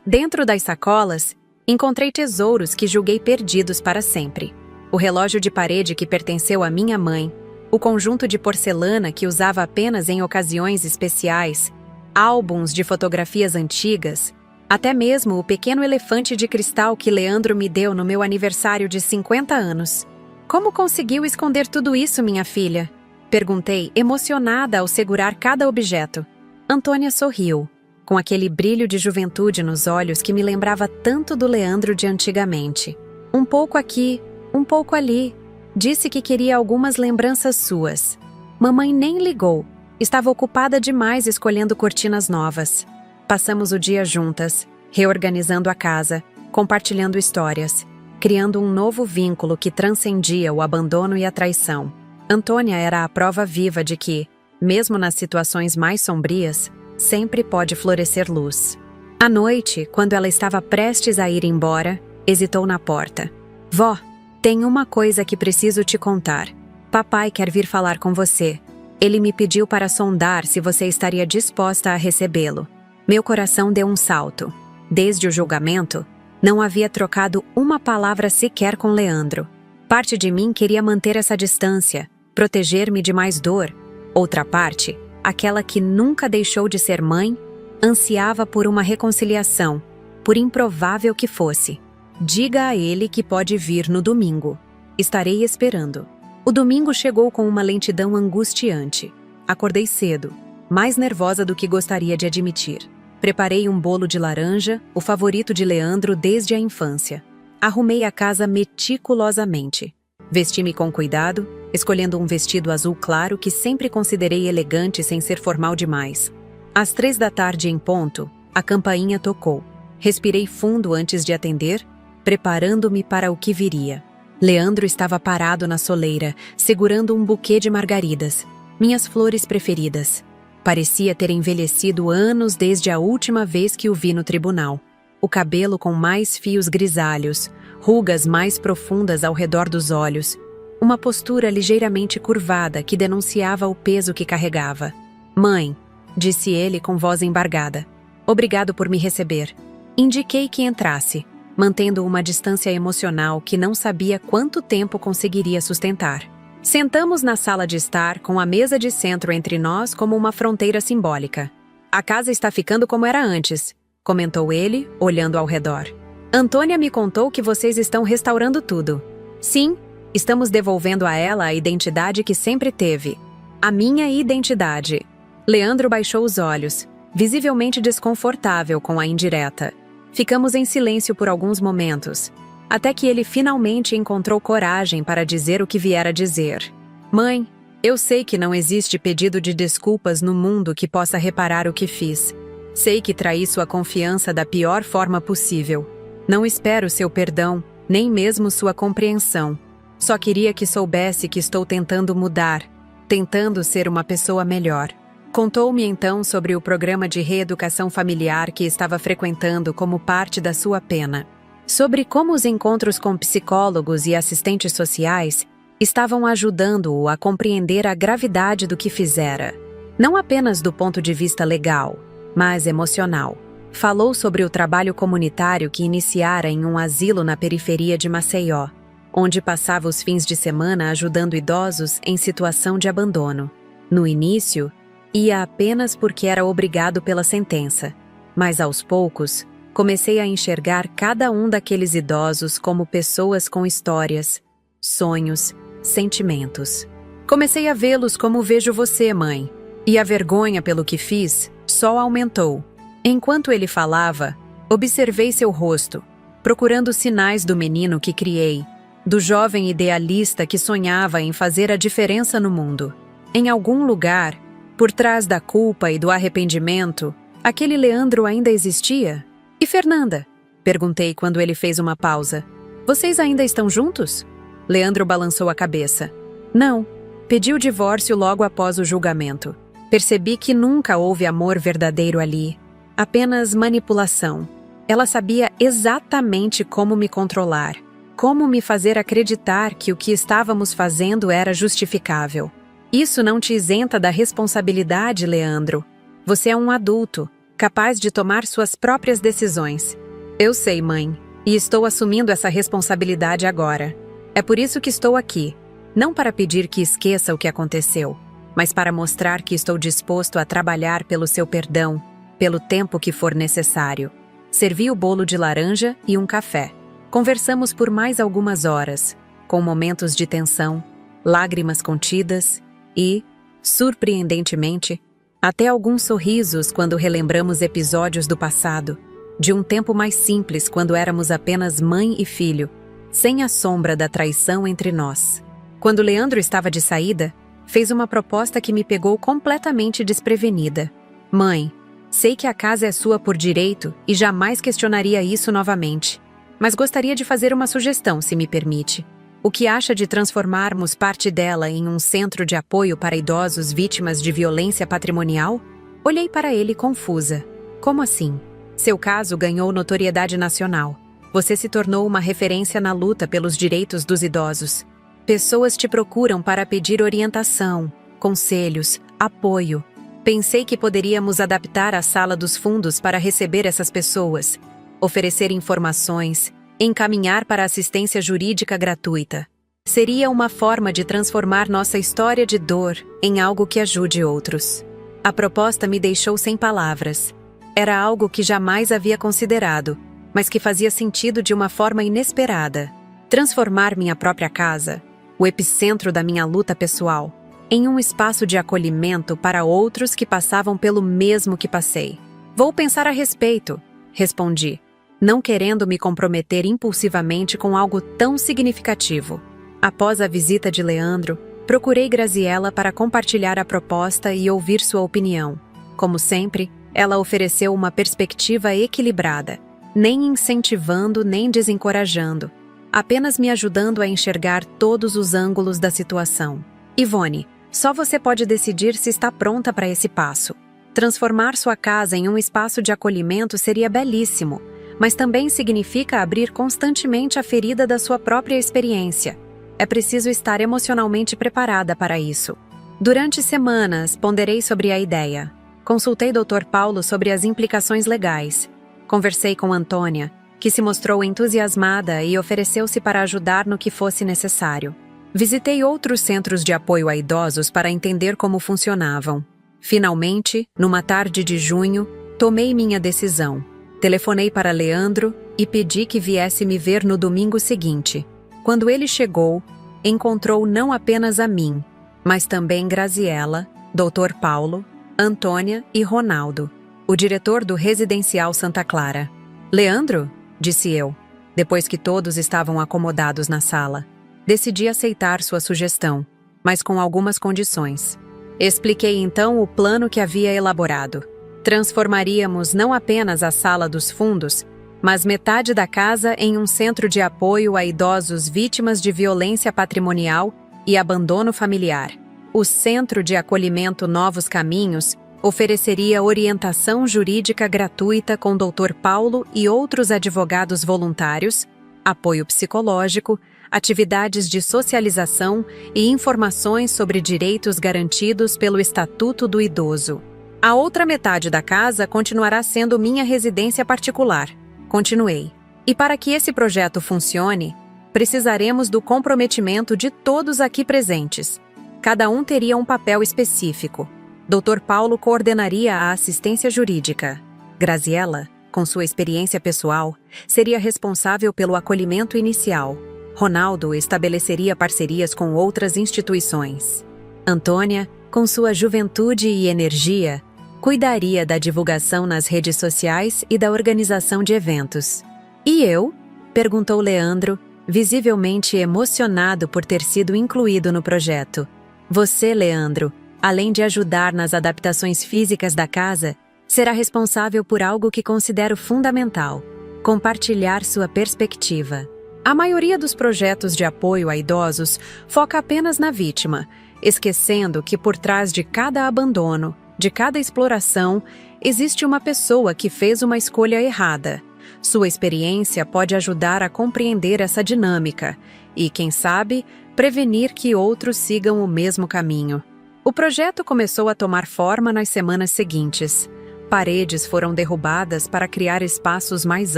Dentro das sacolas, encontrei tesouros que julguei perdidos para sempre. O relógio de parede que pertenceu à minha mãe, o conjunto de porcelana que usava apenas em ocasiões especiais, álbuns de fotografias antigas, até mesmo o pequeno elefante de cristal que Leandro me deu no meu aniversário de 50 anos. "Como conseguiu esconder tudo isso, minha filha?" perguntei, emocionada ao segurar cada objeto. Antônia sorriu, com aquele brilho de juventude nos olhos que me lembrava tanto do Leandro de antigamente. "Um pouco aqui, um pouco ali." Disse que queria algumas lembranças suas. Mamãe nem ligou. Estava ocupada demais escolhendo cortinas novas. Passamos o dia juntas, reorganizando a casa, compartilhando histórias, criando um novo vínculo que transcendia o abandono e a traição. Antônia era a prova viva de que, mesmo nas situações mais sombrias, sempre pode florescer luz. À noite, quando ela estava prestes a ir embora, hesitou na porta. "Vó, tem uma coisa que preciso te contar. Papai quer vir falar com você. Ele me pediu para sondar se você estaria disposta a recebê-lo." Meu coração deu um salto. Desde o julgamento, não havia trocado uma palavra sequer com Leandro. Parte de mim queria manter essa distância, proteger-me de mais dor. Outra parte, aquela que nunca deixou de ser mãe, ansiava por uma reconciliação, por improvável que fosse. "Diga a ele que pode vir no domingo. Estarei esperando." O domingo chegou com uma lentidão angustiante. Acordei cedo, mais nervosa do que gostaria de admitir. Preparei um bolo de laranja, o favorito de Leandro desde a infância. Arrumei a casa meticulosamente. Vesti-me com cuidado, escolhendo um vestido azul claro que sempre considerei elegante sem ser formal demais. Às 3 da tarde em ponto, a campainha tocou. Respirei fundo antes de atender, preparando-me para o que viria. Leandro estava parado na soleira, segurando um buquê de margaridas, minhas flores preferidas. Parecia ter envelhecido anos desde a última vez que o vi no tribunal. O cabelo com mais fios grisalhos, rugas mais profundas ao redor dos olhos, uma postura ligeiramente curvada que denunciava o peso que carregava. "Mãe", disse ele com voz embargada. "Obrigado por me receber." Indiquei que entrasse. mantendo uma distância emocional que não sabia quanto tempo conseguiria sustentar. Sentamos na sala de estar, com a mesa de centro entre nós como uma fronteira simbólica. A casa está ficando como era antes, comentou ele, olhando ao redor. Antônia me contou que vocês estão restaurando tudo. Sim, estamos devolvendo a ela a identidade que sempre teve. A minha identidade. Leandro baixou os olhos, visivelmente desconfortável com a indireta. Ficamos em silêncio por alguns momentos, até que ele finalmente encontrou coragem para dizer o que viera dizer. Mãe, eu sei que não existe pedido de desculpas no mundo que possa reparar o que fiz. Sei que traí sua confiança da pior forma possível. Não espero seu perdão, nem mesmo sua compreensão. Só queria que soubesse que estou tentando mudar, tentando ser uma pessoa melhor. Contou-me então sobre o programa de reeducação familiar que estava frequentando como parte da sua pena. Sobre como os encontros com psicólogos e assistentes sociais estavam ajudando-o a compreender a gravidade do que fizera. Não apenas do ponto de vista legal, mas emocional. Falou sobre o trabalho comunitário que iniciara em um asilo na periferia de Maceió, onde passava os fins de semana ajudando idosos em situação de abandono. No início, ia apenas porque era obrigado pela sentença, mas aos poucos, comecei a enxergar cada um daqueles idosos como pessoas com histórias, sonhos, sentimentos. Comecei a vê-los como vejo você, mãe, e a vergonha pelo que fiz só aumentou. Enquanto ele falava, observei seu rosto, procurando sinais do menino que criei, do jovem idealista que sonhava em fazer a diferença no mundo. Em algum lugar, por trás da culpa e do arrependimento, aquele Leandro ainda existia? E Fernanda? Perguntei quando ele fez uma pausa. Vocês ainda estão juntos? Leandro balançou a cabeça. Não, pedi o divórcio logo após o julgamento. Percebi que nunca houve amor verdadeiro ali. Apenas manipulação. Ela sabia exatamente como me controlar, como me fazer acreditar que o que estávamos fazendo era justificável. Isso não te isenta da responsabilidade, Leandro. Você é um adulto, capaz de tomar suas próprias decisões. Eu sei, mãe, e estou assumindo essa responsabilidade agora. É por isso que estou aqui, não para pedir que esqueça o que aconteceu, mas para mostrar que estou disposto a trabalhar pelo seu perdão, pelo tempo que for necessário. Servi o bolo de laranja e um café. Conversamos por mais algumas horas, com momentos de tensão, lágrimas contidas e, surpreendentemente, até alguns sorrisos quando relembramos episódios do passado, de um tempo mais simples quando éramos apenas mãe e filho, sem a sombra da traição entre nós. Quando Leandro estava de saída, fez uma proposta que me pegou completamente desprevenida. Mãe, sei que a casa é sua por direito e jamais questionaria isso novamente, mas gostaria de fazer uma sugestão, se me permite. O que acha de transformarmos parte dela em um centro de apoio para idosos vítimas de violência patrimonial? Olhei para ele confusa. Como assim? Seu caso ganhou notoriedade nacional. Você se tornou uma referência na luta pelos direitos dos idosos. Pessoas te procuram para pedir orientação, conselhos, apoio. Pensei que poderíamos adaptar a sala dos fundos para receber essas pessoas, oferecer informações, encaminhar para assistência jurídica gratuita. Seria uma forma de transformar nossa história de dor em algo que ajude outros. A proposta me deixou sem palavras. Era algo que jamais havia considerado, mas que fazia sentido de uma forma inesperada. Transformar minha própria casa, o epicentro da minha luta pessoal, em um espaço de acolhimento para outros que passavam pelo mesmo que passei. Vou pensar a respeito, respondi, não querendo me comprometer impulsivamente com algo tão significativo. Após a visita de Leandro, procurei Graziela para compartilhar a proposta e ouvir sua opinião. Como sempre, ela ofereceu uma perspectiva equilibrada, nem incentivando nem desencorajando, apenas me ajudando a enxergar todos os ângulos da situação. Ivone, só você pode decidir se está pronta para esse passo. Transformar sua casa em um espaço de acolhimento seria belíssimo, mas também significa abrir constantemente a ferida da sua própria experiência. É preciso estar emocionalmente preparada para isso. Durante semanas, ponderei sobre a ideia. Consultei Dr. Paulo sobre as implicações legais. Conversei com Antônia, que se mostrou entusiasmada e ofereceu-se para ajudar no que fosse necessário. Visitei outros centros de apoio a idosos para entender como funcionavam. Finalmente, numa tarde de junho, tomei minha decisão. Telefonei para Leandro e pedi que viesse me ver no domingo seguinte. Quando ele chegou, encontrou não apenas a mim, mas também Graziella, Dr. Paulo, Antônia e Ronaldo, o diretor do Residencial Santa Clara. «Leandro?» disse eu, depois que todos estavam acomodados na sala. Decidi aceitar sua sugestão, mas com algumas condições. Expliquei então o plano que havia elaborado. Transformaríamos não apenas a sala dos fundos, mas metade da casa em um centro de apoio a idosos vítimas de violência patrimonial e abandono familiar. O Centro de Acolhimento Novos Caminhos ofereceria orientação jurídica gratuita com Dr. Paulo e outros advogados voluntários, apoio psicológico, atividades de socialização e informações sobre direitos garantidos pelo Estatuto do Idoso. A outra metade da casa continuará sendo minha residência particular. Continuei. E para que esse projeto funcione, precisaremos do comprometimento de todos aqui presentes. Cada um teria um papel específico. Dr. Paulo coordenaria a assistência jurídica. Graziella, com sua experiência pessoal, seria responsável pelo acolhimento inicial. Ronaldo estabeleceria parcerias com outras instituições. Antônia, com sua juventude e energia, cuidaria da divulgação nas redes sociais e da organização de eventos. E eu? Perguntou Leandro, visivelmente emocionado por ter sido incluído no projeto. Você, Leandro, além de ajudar nas adaptações físicas da casa, será responsável por algo que considero fundamental: compartilhar sua perspectiva. A maioria dos projetos de apoio a idosos foca apenas na vítima, esquecendo que por trás de cada abandono, de cada exploração, existe uma pessoa que fez uma escolha errada. Sua experiência pode ajudar a compreender essa dinâmica e, quem sabe, prevenir que outros sigam o mesmo caminho. O projeto começou a tomar forma nas semanas seguintes. Paredes foram derrubadas para criar espaços mais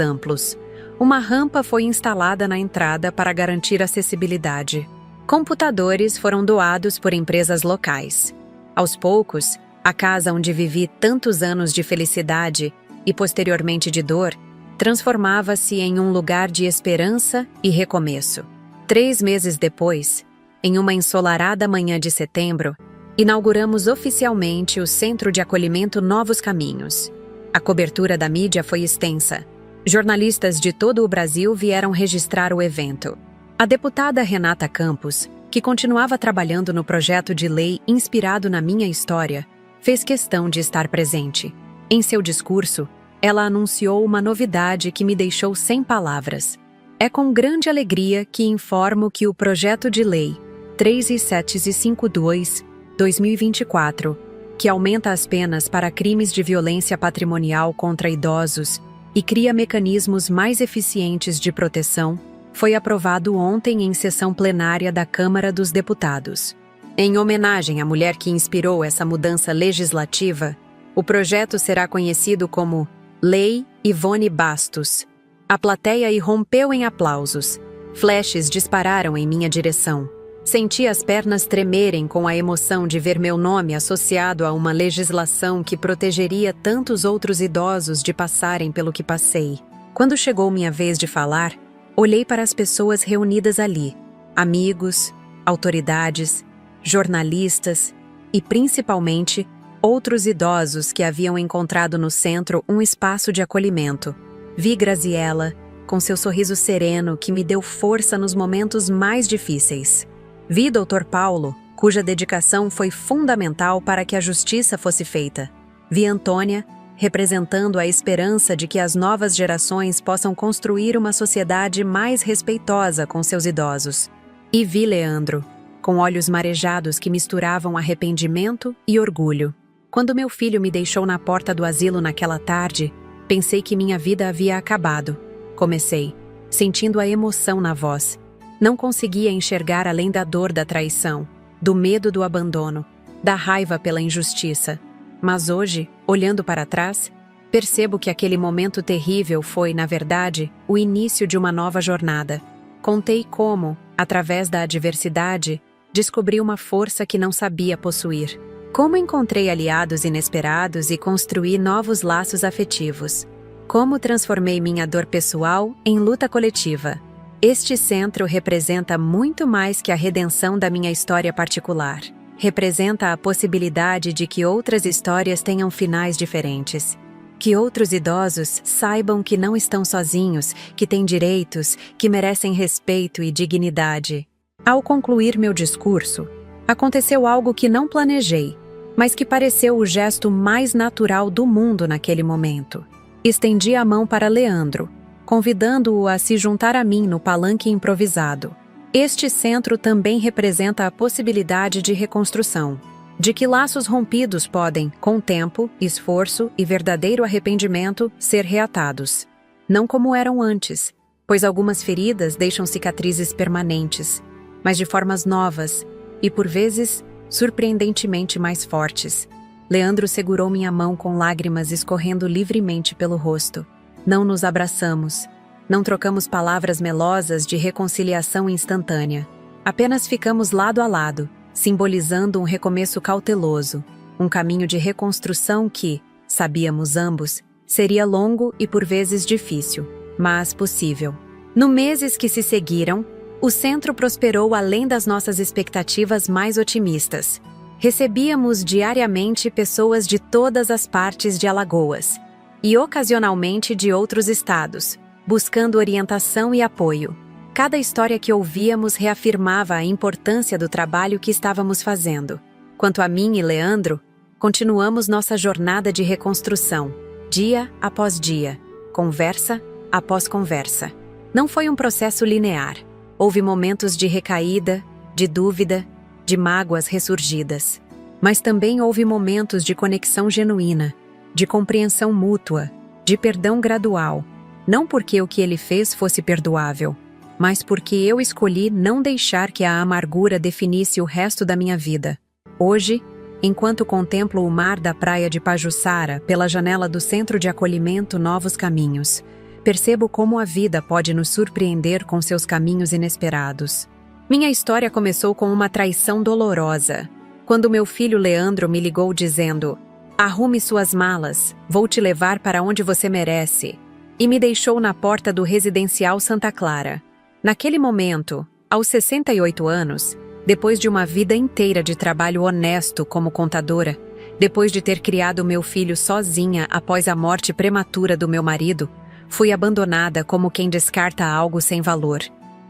amplos. Uma rampa foi instalada na entrada para garantir acessibilidade. Computadores foram doados por empresas locais. Aos poucos, a casa onde vivi tantos anos de felicidade e posteriormente de dor, transformava-se em um lugar de esperança e recomeço. 3 meses depois, em uma ensolarada manhã de setembro, inauguramos oficialmente o Centro de Acolhimento Novos Caminhos. A cobertura da mídia foi extensa. Jornalistas de todo o Brasil vieram registrar o evento. A deputada Renata Campos, que continuava trabalhando no projeto de lei inspirado na minha história, fez questão de estar presente. Em seu discurso, ela anunciou uma novidade que me deixou sem palavras. É com grande alegria que informo que o projeto de lei 3752/2024, que aumenta as penas para crimes de violência patrimonial contra idosos e cria mecanismos mais eficientes de proteção, foi aprovado ontem em sessão plenária da Câmara dos Deputados. Em homenagem à mulher que inspirou essa mudança legislativa, o projeto será conhecido como Lei Ivone Bastos. A plateia irrompeu em aplausos. Flashes dispararam em minha direção. Senti as pernas tremerem com a emoção de ver meu nome associado a uma legislação que protegeria tantos outros idosos de passarem pelo que passei. Quando chegou minha vez de falar, olhei para as pessoas reunidas ali, amigos, autoridades, jornalistas e, principalmente, outros idosos que haviam encontrado no centro um espaço de acolhimento. Vi Graziella, com seu sorriso sereno que me deu força nos momentos mais difíceis. Vi Dr. Paulo, cuja dedicação foi fundamental para que a justiça fosse feita. Vi Antônia, representando a esperança de que as novas gerações possam construir uma sociedade mais respeitosa com seus idosos. E vi Leandro, com olhos marejados que misturavam arrependimento e orgulho. Quando meu filho me deixou na porta do asilo naquela tarde, pensei que minha vida havia acabado. Comecei, sentindo a emoção na voz. Não conseguia enxergar além da dor da traição, do medo do abandono, da raiva pela injustiça. Mas hoje, olhando para trás, Percebo que aquele momento terrível foi, na verdade, o início de uma nova jornada. Contei como, através da adversidade, descobri uma força que não sabia possuir. Como encontrei aliados inesperados e construí novos laços afetivos. Como transformei minha dor pessoal em luta coletiva. Este centro representa muito mais que a redenção da minha história particular. Representa a possibilidade de que outras histórias tenham finais diferentes. Que outros idosos saibam que não estão sozinhos, que têm direitos, que merecem respeito e dignidade. Ao concluir meu discurso, aconteceu algo que não planejei, mas que pareceu o gesto mais natural do mundo naquele momento. Estendi a mão para Leandro, convidando-o a se juntar a mim no palanque improvisado. Este centro também representa a possibilidade de reconstrução, de que laços rompidos podem, com tempo, esforço e verdadeiro arrependimento, ser reatados. Não como eram antes, pois algumas feridas deixam cicatrizes permanentes, mas de formas novas e, por vezes, surpreendentemente mais fortes. Leandro segurou minha mão com lágrimas escorrendo livremente pelo rosto. Não nos abraçamos. Não trocamos palavras melosas de reconciliação instantânea. Apenas ficamos lado a lado, simbolizando um recomeço cauteloso, um caminho de reconstrução que, sabíamos ambos, seria longo e por vezes difícil, mas possível. No meses que se seguiram, o centro prosperou além das nossas expectativas mais otimistas. Recebíamos diariamente pessoas de todas as partes de Alagoas e ocasionalmente de outros estados, buscando orientação e apoio. Cada história que ouvíamos reafirmava a importância do trabalho que estávamos fazendo. Quanto a mim e Leandro, continuamos nossa jornada de reconstrução, dia após dia, conversa após conversa. Não foi um processo linear. Houve momentos de recaída, de dúvida, de mágoas ressurgidas. Mas também houve momentos de conexão genuína, de compreensão mútua, de perdão gradual. Não porque o que ele fez fosse perdoável, mas porque eu escolhi não deixar que a amargura definisse o resto da minha vida. Hoje, enquanto contemplo o mar da praia de Pajuçara pela janela do Centro de Acolhimento Novos Caminhos, percebo como a vida pode nos surpreender com seus caminhos inesperados. Minha história começou com uma traição dolorosa, quando meu filho Leandro me ligou dizendo: "Arrume suas malas, vou te levar para onde você merece", e me deixou na porta do residencial Santa Clara. Naquele momento, aos 68 anos, depois de uma vida inteira de trabalho honesto como contadora, depois de ter criado meu filho sozinha após a morte prematura do meu marido, fui abandonada como quem descarta algo sem valor.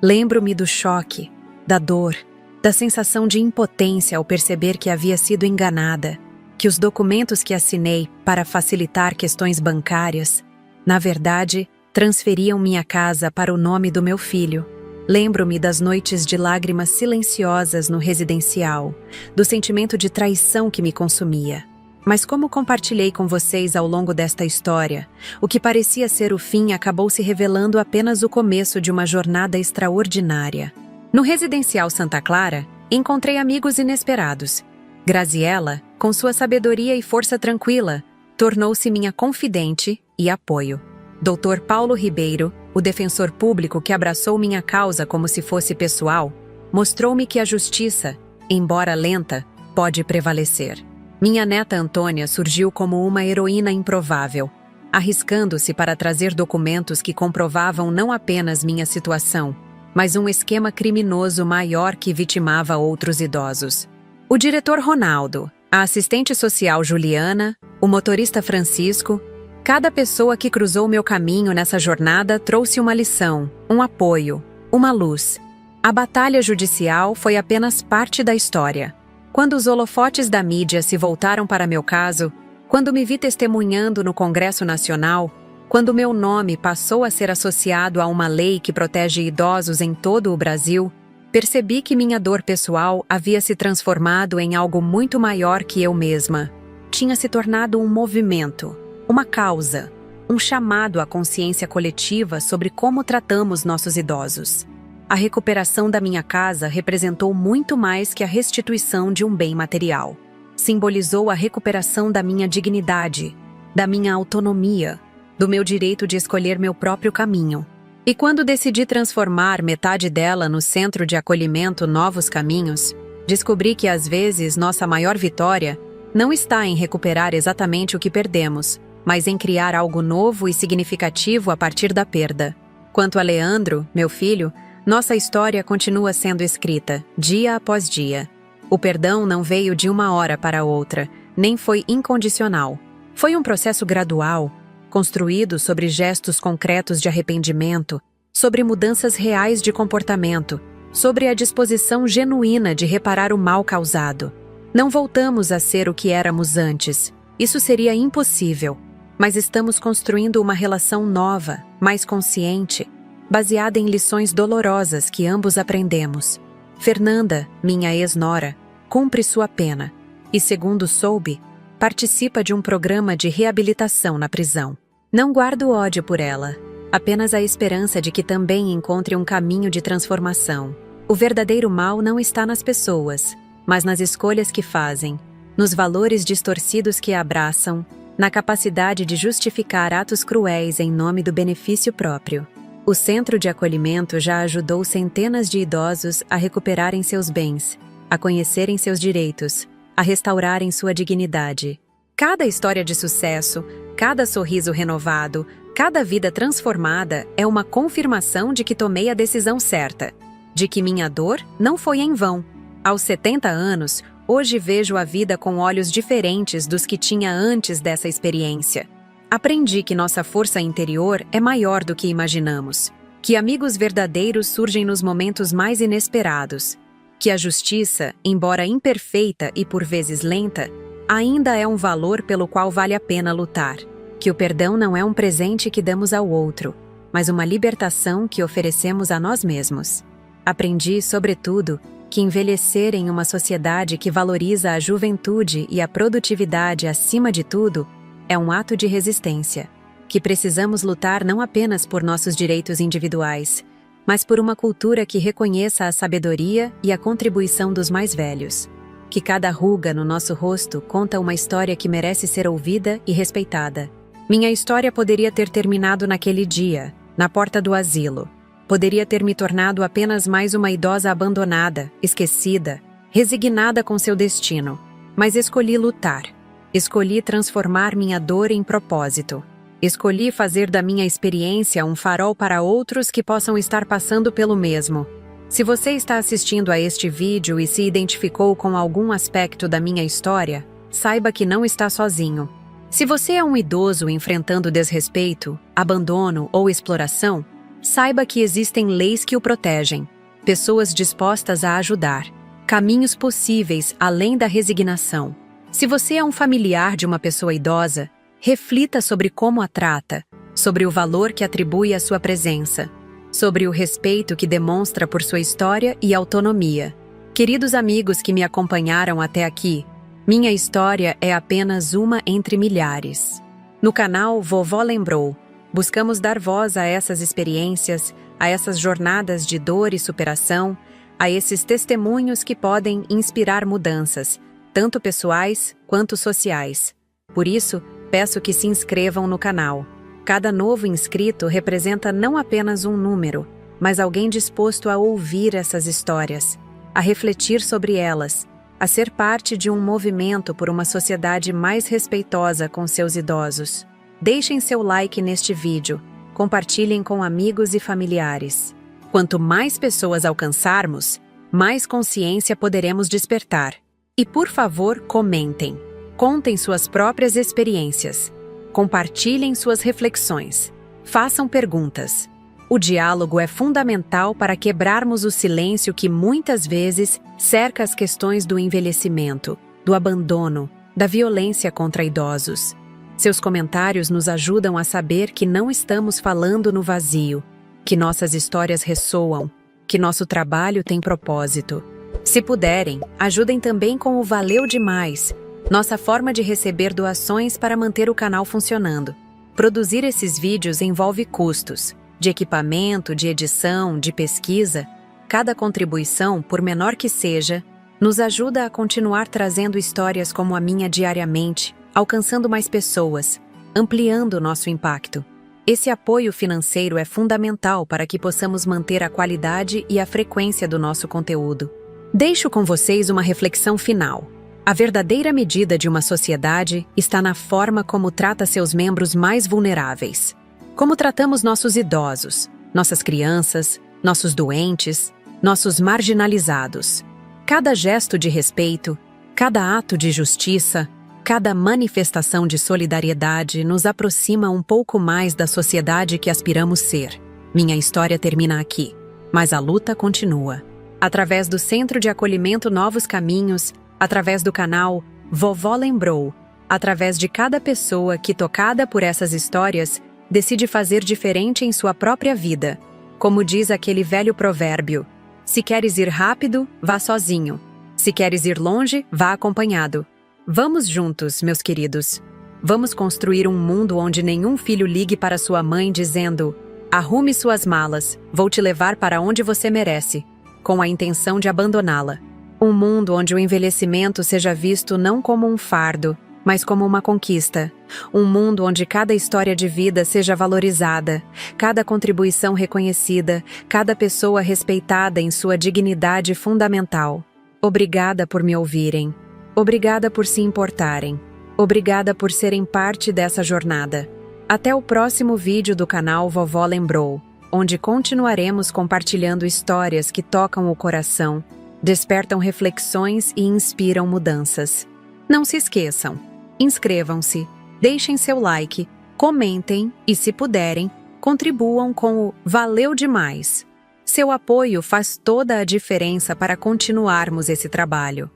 Lembro-me do choque, da dor, da sensação de impotência ao perceber que havia sido enganada, que os documentos que assinei para facilitar questões bancárias, na verdade, transferiam minha casa para o nome do meu filho. Lembro-me das noites de lágrimas silenciosas no residencial, do sentimento de traição que me consumia. Mas como compartilhei com vocês ao longo desta história, o que parecia ser o fim acabou se revelando apenas o começo de uma jornada extraordinária. No residencial Santa Clara, encontrei amigos inesperados. Graziella, com sua sabedoria e força tranquila, tornou-se minha confidente e apoio. Dr. Paulo Ribeiro, o defensor público que abraçou minha causa como se fosse pessoal, mostrou-me que a justiça, embora lenta, pode prevalecer. Minha neta Antônia surgiu como uma heroína improvável, arriscando-se para trazer documentos que comprovavam não apenas minha situação, mas um esquema criminoso maior que vitimava outros idosos. O diretor Ronaldo, a assistente social Juliana, o motorista Francisco, cada pessoa que cruzou meu caminho nessa jornada trouxe uma lição, um apoio, uma luz. A batalha judicial foi apenas parte da história. Quando os holofotes da mídia se voltaram para meu caso, quando me vi testemunhando no Congresso Nacional, quando meu nome passou a ser associado a uma lei que protege idosos em todo o Brasil, percebi que minha dor pessoal havia se transformado em algo muito maior que eu mesma. Tinha se tornado um movimento, uma causa, um chamado à consciência coletiva sobre como tratamos nossos idosos. A recuperação da minha casa representou muito mais que a restituição de um bem material. Simbolizou a recuperação da minha dignidade, da minha autonomia, do meu direito de escolher meu próprio caminho. E quando decidi transformar metade dela no centro de acolhimento Novos Caminhos, descobri que às vezes nossa maior vitória não está em recuperar exatamente o que perdemos, mas em criar algo novo e significativo a partir da perda. Quanto a Leandro, meu filho, nossa história continua sendo escrita, dia após dia. O perdão não veio de uma hora para outra, nem foi incondicional. Foi um processo gradual, construído sobre gestos concretos de arrependimento, sobre mudanças reais de comportamento, sobre a disposição genuína de reparar o mal causado. Não voltamos a ser o que éramos antes. Isso seria impossível. Mas estamos construindo uma relação nova, mais consciente, baseada em lições dolorosas que ambos aprendemos. Fernanda, minha ex-nora, cumpre sua pena e, segundo soube, participa de um programa de reabilitação na prisão. Não guardo ódio por ela, apenas a esperança de que também encontre um caminho de transformação. O verdadeiro mal não está nas pessoas, mas nas escolhas que fazem, nos valores distorcidos que abraçam, na capacidade de justificar atos cruéis em nome do benefício próprio. O Centro de Acolhimento já ajudou centenas de idosos a recuperarem seus bens, a conhecerem seus direitos, a restaurarem sua dignidade. Cada história de sucesso, cada sorriso renovado, cada vida transformada é uma confirmação de que tomei a decisão certa, de que minha dor não foi em vão. Aos 70 anos, hoje vejo a vida com olhos diferentes dos que tinha antes dessa experiência. Aprendi que nossa força interior é maior do que imaginamos, que amigos verdadeiros surgem nos momentos mais inesperados, que a justiça, embora imperfeita e por vezes lenta, ainda é um valor pelo qual vale a pena lutar, que o perdão não é um presente que damos ao outro, mas uma libertação que oferecemos a nós mesmos. Aprendi, sobretudo, que envelhecer em uma sociedade que valoriza a juventude e a produtividade acima de tudo é um ato de resistência, que precisamos lutar não apenas por nossos direitos individuais, mas por uma cultura que reconheça a sabedoria e a contribuição dos mais velhos, que cada ruga no nosso rosto conta uma história que merece ser ouvida e respeitada. Minha história poderia ter terminado naquele dia, na porta do asilo. Poderia ter me tornado apenas mais uma idosa abandonada, esquecida, resignada com seu destino. Mas escolhi lutar. Escolhi transformar minha dor em propósito. Escolhi fazer da minha experiência um farol para outros que possam estar passando pelo mesmo. Se você está assistindo a este vídeo e se identificou com algum aspecto da minha história, saiba que não está sozinho. Se você é um idoso enfrentando desrespeito, abandono ou exploração, saiba que existem leis que o protegem, pessoas dispostas a ajudar, caminhos possíveis além da resignação. Se você é um familiar de uma pessoa idosa, reflita sobre como a trata, sobre o valor que atribui à sua presença, sobre o respeito que demonstra por sua história e autonomia. Queridos amigos que me acompanharam até aqui, minha história é apenas uma entre milhares. No canal Vovó Lembrou, buscamos dar voz a essas experiências, a essas jornadas de dor e superação, a esses testemunhos que podem inspirar mudanças, tanto pessoais quanto sociais. Por isso, peço que se inscrevam no canal. Cada novo inscrito representa não apenas um número, mas alguém disposto a ouvir essas histórias, a refletir sobre elas, a ser parte de um movimento por uma sociedade mais respeitosa com seus idosos. Deixem seu like neste vídeo, compartilhem com amigos e familiares. Quanto mais pessoas alcançarmos, mais consciência poderemos despertar. E por favor, comentem. Contem suas próprias experiências. Compartilhem suas reflexões. Façam perguntas. O diálogo é fundamental para quebrarmos o silêncio que muitas vezes cerca as questões do envelhecimento, do abandono, da violência contra idosos. Seus comentários nos ajudam a saber que não estamos falando no vazio, que nossas histórias ressoam, que nosso trabalho tem propósito. Se puderem, ajudem também com o Valeu Demais, nossa forma de receber doações para manter o canal funcionando. Produzir esses vídeos envolve custos, de equipamento, de edição, de pesquisa. Cada contribuição, por menor que seja, nos ajuda a continuar trazendo histórias como a minha diariamente, alcançando mais pessoas, ampliando nosso impacto. Esse apoio financeiro é fundamental para que possamos manter a qualidade e a frequência do nosso conteúdo. Deixo com vocês uma reflexão final. A verdadeira medida de uma sociedade está na forma como trata seus membros mais vulneráveis. Como tratamos nossos idosos, nossas crianças, nossos doentes, nossos marginalizados. Cada gesto de respeito, cada ato de justiça, cada manifestação de solidariedade nos aproxima um pouco mais da sociedade que aspiramos ser. Minha história termina aqui, mas a luta continua. Através do Centro de Acolhimento Novos Caminhos, através do canal Vovó Lembrou, através de cada pessoa que, tocada por essas histórias, decide fazer diferente em sua própria vida. Como diz aquele velho provérbio, se queres ir rápido, vá sozinho. Se queres ir longe, vá acompanhado. Vamos juntos, meus queridos. Vamos construir um mundo onde nenhum filho ligue para sua mãe dizendo: arrume suas malas, vou te levar para onde você merece, com a intenção de abandoná-la. Um mundo onde o envelhecimento seja visto não como um fardo, mas como uma conquista. Um mundo onde cada história de vida seja valorizada, cada contribuição reconhecida, cada pessoa respeitada em sua dignidade fundamental. Obrigada por me ouvirem. Obrigada por se importarem. Obrigada por serem parte dessa jornada. Até o próximo vídeo do canal Vovó Lembrou, onde continuaremos compartilhando histórias que tocam o coração, despertam reflexões e inspiram mudanças. Não se esqueçam, inscrevam-se, deixem seu like, comentem e, se puderem, contribuam com o Valeu Demais. Seu apoio faz toda a diferença para continuarmos esse trabalho.